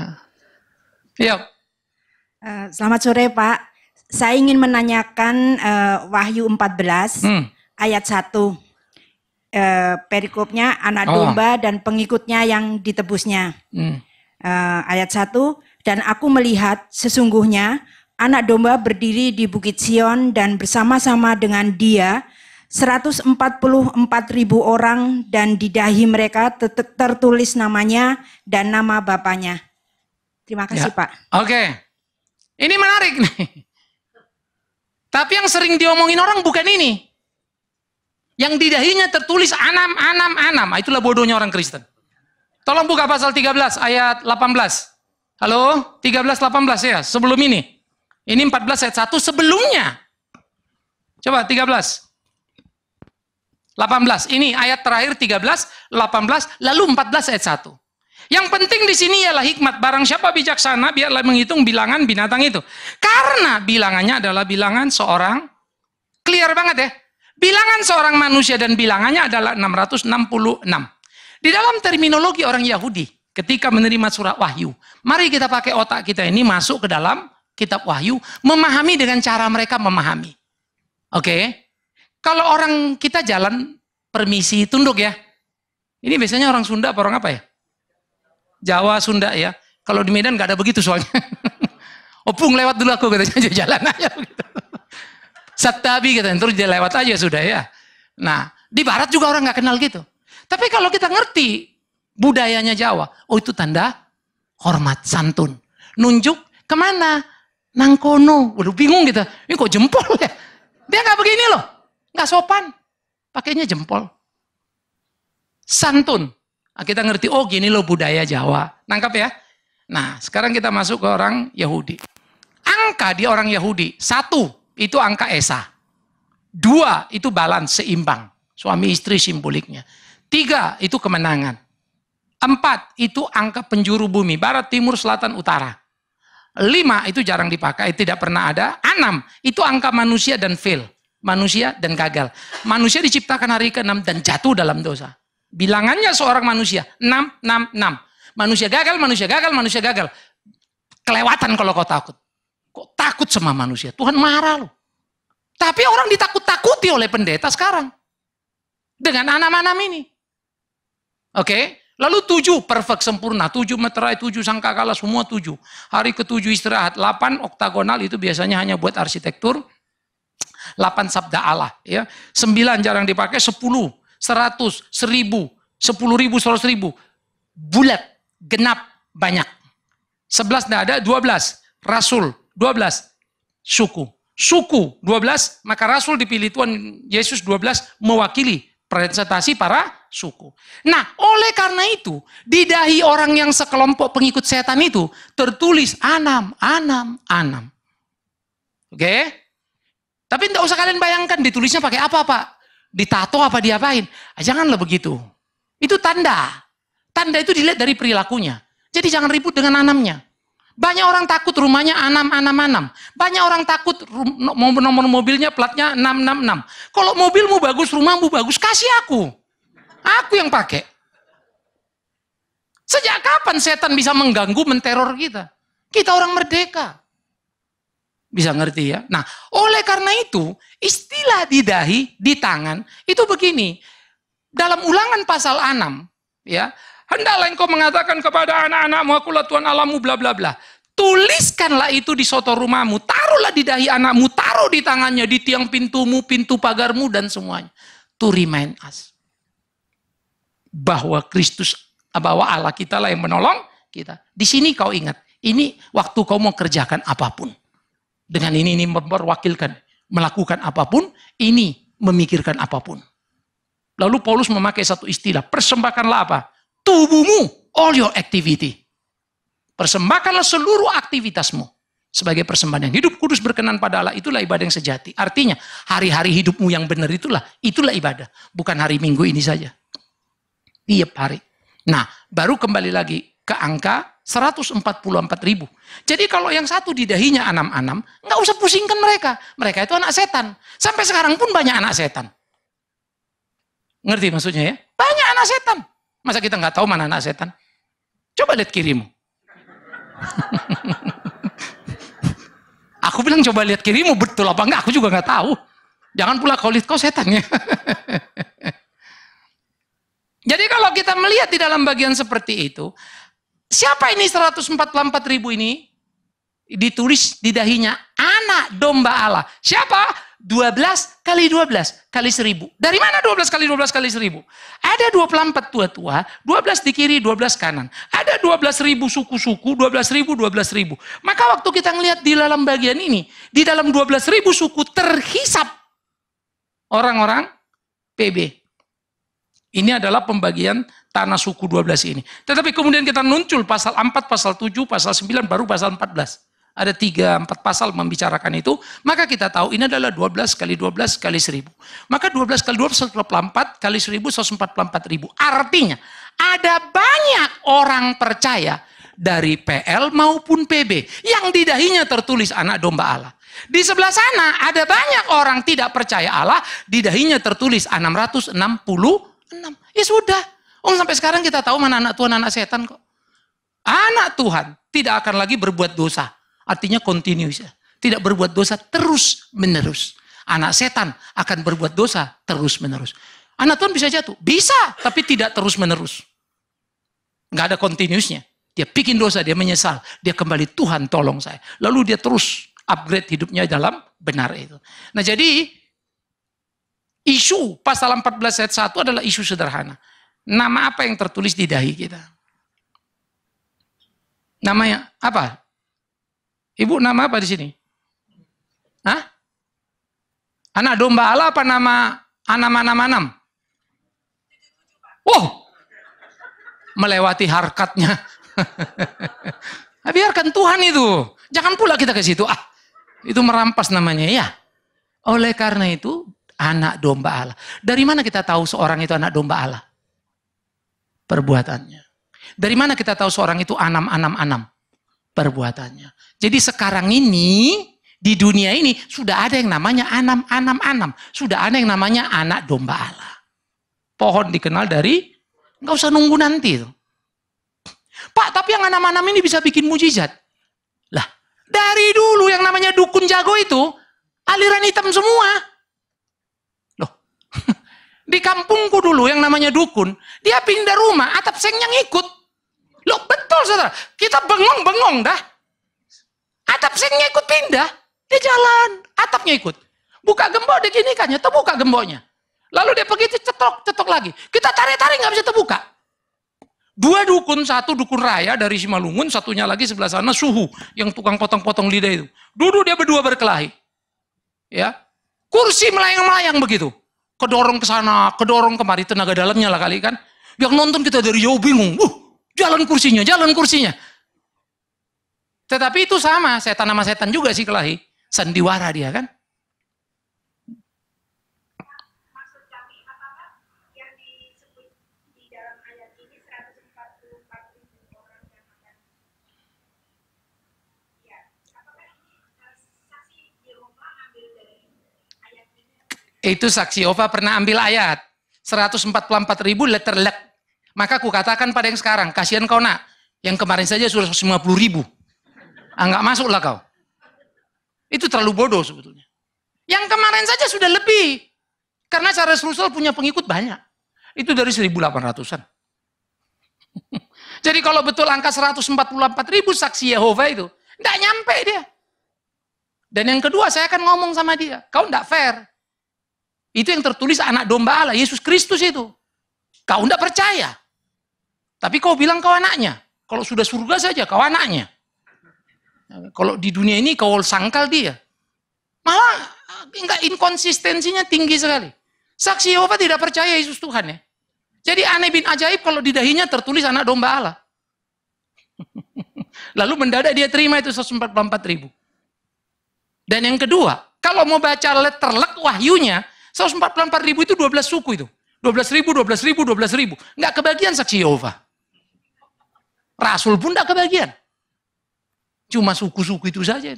Yuk. Selamat sore Pak. Saya ingin menanyakan Wahyu 14 ayat 1. Perikopnya anak domba dan pengikutnya yang ditebusnya. Ayat 1, dan aku melihat sesungguhnya anak domba berdiri di Bukit Sion dan bersama-sama dengan dia 144.000 orang, dan di dahi mereka tertulis namanya dan nama bapaknya. Terima kasih ya. Pak. Oke. Ini menarik nih. Tapi yang sering diomongin orang bukan ini. Yang di dahinya tertulis anam. Itulah bodohnya orang Kristen. Tolong buka pasal 13 ayat 18. Halo? 13-18 ya, sebelum ini. Ini 14 ayat 1 sebelumnya. Coba 13. 18. Ini ayat terakhir 13, 18, lalu 14 ayat 1. Yang penting di sini ialah hikmat. Barang siapa bijaksana, biarlah menghitung bilangan binatang itu. Karena bilangannya adalah bilangan seorang, clear banget ya. Bilangan seorang manusia dan bilangannya adalah 666. Di dalam terminologi orang Yahudi, ketika menerima surat Wahyu, mari kita pakai otak kita ini masuk ke dalam kitab Wahyu, memahami dengan cara mereka memahami. Oke? Kalau orang kita jalan, permisi, tunduk ya. Ini biasanya orang Sunda apa orang apa ya? Jawa, Sunda ya. Kalau di Medan nggak ada begitu soalnya. Opung lewat dulu aku, katanya jalan aja. Satabi katanya, terus dia lewat aja sudah ya. Nah, di Barat juga orang nggak kenal gitu. Tapi kalau kita ngerti budayanya Jawa, oh itu tanda hormat, santun. Nunjuk kemana? Nangkono. Waduh bingung gitu. Ini kok jempol ya? Dia nggak begini loh. Nggak sopan. Pakainya jempol. Santun. Nah, kita ngerti, oh gini loh budaya Jawa. Nangkap ya? Nah, sekarang kita masuk ke orang Yahudi. Angka di orang Yahudi, 1 itu angka Esa. 2 itu balance, seimbang. Suami istri simboliknya. 3 itu kemenangan. 4 itu angka penjuru bumi, barat, timur, selatan, utara. 5 itu jarang dipakai, tidak pernah ada. 6 itu angka manusia dan fail. Manusia dan gagal. Manusia diciptakan hari ke-6 dan jatuh dalam dosa. Bilangannya seorang manusia, 6. Manusia gagal, manusia gagal, manusia gagal. Kelewatan kalau kau takut. Kok takut sama manusia? Tuhan marah loh. Tapi orang ditakut-takuti oleh pendeta sekarang. Dengan anam-anam ini. Oke. Lalu 7 perfect sempurna, 7 meterai, 7 sangkakala, semua 7. Hari ke-7 istirahat, 8 oktagonal itu biasanya hanya buat arsitektur. 8 sabda Allah, ya. 9 jarang dipakai, 10, 100, 1000, 10.000, 100.000. Bulat, genap, banyak. 11 tidak ada, 12 rasul, 12 suku. Suku 12, maka rasul dipilih Tuhan Yesus 12 mewakili presentasi para suku. Nah, oleh karena itu, di dahi orang yang sekelompok pengikut setan itu tertulis anam. Oke? Tapi tidak usah kalian bayangkan ditulisnya pakai apa, Pak? Ditato apa diapain? Janganlah begitu. Itu tanda. Tanda itu dilihat dari perilakunya. Jadi jangan ribut dengan anamnya. Banyak orang takut rumahnya anam. Banyak orang takut nomor mobilnya platnya 666. Kalau mobilmu bagus, rumahmu bagus, kasih aku. Aku yang pakai. Sejak kapan setan bisa mengganggu, menteror kita? Kita orang merdeka. Bisa ngerti ya? Nah, oleh karena itu, istilah di dahi, di tangan, itu begini. Dalam Ulangan pasal 6, ya, hendaklah engkau mengatakan kepada anak-anakmu, akulah Tuhan Allahmu, bla bla bla. Tuliskanlah itu di soto rumahmu, taruhlah di dahi anakmu, taruh di tangannya, di tiang pintumu, pintu pagarmu, dan semuanya. To remind us. Bahwa Kristus, bahwa Allah kita lah yang menolong kita. Di sini kau ingat, ini waktu kau mau kerjakan apapun. Dengan ini memperwakilkan, melakukan apapun, ini memikirkan apapun. Lalu Paulus memakai satu istilah, persembahkanlah apa? Tubuhmu, all your activity. Persembahkanlah seluruh aktivitasmu sebagai persembahan yang hidup, kudus, berkenan pada Allah. Itulah ibadah yang sejati. Artinya, hari-hari hidupmu yang benar itulah ibadah. Bukan hari Minggu ini saja. Tiap hari. Nah, baru kembali lagi ke angka 144.000. Jadi kalau yang satu di dahinya anam-anam, nggak usah pusingkan mereka. Mereka itu anak setan. Sampai sekarang pun banyak anak setan. Ngerti maksudnya ya? Banyak anak setan. Masa kita nggak tahu mana anak setan? Coba lihat kirimu. Aku bilang coba lihat kirimu, betul apa enggak? Aku juga nggak tahu. Jangan pula kau lihat kau setannya. Jadi kalau kita melihat di dalam bagian seperti itu, siapa ini 144.000 ini? Ditulis di dahinya anak domba Allah. Siapa? 12 kali 12 kali 1000. Dari mana 12 kali 12 kali 1000? Ada 24 tua-tua, 12 di kiri, 12 kanan. Ada 12.000 suku-suku, 12.000, 12.000. Maka waktu kita ngelihat di dalam bagian ini, di dalam 12.000 suku terhisap orang-orang PB. Ini adalah pembagian tanah suku 12 ini. Tetapi kemudian kita muncul pasal 4, pasal 7, pasal 9, baru pasal 14. Ada 3-4 pasal membicarakan itu. Maka kita tahu ini adalah 12 kali 12 kali 1000. Maka 12 kali 12, 144 kali 1000, 144.000. Artinya ada banyak orang percaya dari PL maupun PB yang di dahinya tertulis anak domba Allah. Di sebelah sana ada banyak orang tidak percaya Allah, di dahinya tertulis 666. Ya sudah. Sampai sekarang kita tahu mana anak Tuhan, anak setan kok. Anak Tuhan tidak akan lagi berbuat dosa. Artinya continuous. Tidak berbuat dosa terus menerus. Anak setan akan berbuat dosa terus menerus. Anak Tuhan bisa jatuh? Bisa, tapi tidak terus menerus. Nggak ada continuousnya. Dia bikin dosa, dia menyesal. Dia kembali, Tuhan tolong saya. Lalu dia terus upgrade hidupnya dalam benar itu. Nah jadi, isu pasal 14 ayat 1 adalah isu sederhana. Nama apa yang tertulis di dahi kita? Namanya apa? Ibu nama apa di sini? Hah? Anak domba Allah apa nama anam? Oh, melewati harkatnya. Biarkan Tuhan itu. Jangan pula kita ke situ. Itu merampas namanya ya. Oleh karena itu, anak domba Allah. Dari mana kita tahu seorang itu anak domba Allah? Perbuatannya. Dari mana kita tahu seorang itu anam? Perbuatannya. Jadi sekarang ini, di dunia ini, sudah ada yang namanya anam. Sudah ada yang namanya anak domba Allah. Pohon dikenal dari, nggak usah nunggu nanti. Pak, tapi yang anam-anam ini bisa bikin mujizat. Lah, dari dulu yang namanya dukun jago itu, Aliran hitam semua. Loh, di kampungku dulu yang namanya dukun, dia pindah rumah, atap sengnya ngikut. Loh betul saudara, kita bengong-bengong dah. Atap sengnya ikut pindah, dia jalan, atapnya ikut. Buka gembok diginikannya, terbuka gemboknya. Lalu dia pergi cetok lagi. Kita tarik-tarik nggak bisa terbuka. Dua dukun, satu dukun raya dari Simalungun, satunya lagi sebelah sana Suhu yang tukang potong-potong lidah itu. Duduk dia berdua berkelahi. Ya, kursi melayang-melayang begitu. Kedorong ke sana, kedorong kemari, tenaga dalamnya lah kali kan. Yang nonton kita dari jauh bingung. Jalan kursinya, jalan kursinya. Tetapi itu sama, setan sama setan juga sih kelahi. Sandiwara dia kan. Itu saksi Yehova pernah ambil ayat 144.000 letter lek. Maka aku katakan pada yang sekarang, kasihan kau nak, yang kemarin saja sudah 150.000. Nggak masuklah kau. Itu terlalu bodoh sebetulnya. Yang kemarin saja sudah lebih. Karena Charles Russell punya pengikut banyak. Itu dari 1800-an. Jadi kalau betul angka 144.000 saksi Yehova itu, nggak nyampe dia. Dan yang kedua, saya akan ngomong sama dia, kau nggak fair. Itu yang tertulis anak domba Allah, Yesus Kristus itu. Kau tidak percaya. Tapi kau bilang kau anaknya. Kalau sudah surga saja, kau anaknya. Kalau di dunia ini kau sangkal dia. Malah enggak, inkonsistensinya tinggi sekali. Saksi Yehova tidak percaya Yesus Tuhan ya. Jadi aneh bin ajaib kalau di dahinya tertulis anak domba Allah. Lalu mendadak dia terima itu 144.000. Dan yang kedua, kalau mau baca letter lek wahyunya, 144.000 itu 12 suku itu. 12.000. Nggak kebagian saksi Yehova. Rasul pun nggak kebagian. Cuma suku-suku itu saja.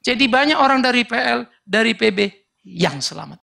Jadi banyak orang dari PL, dari PB yang selamat.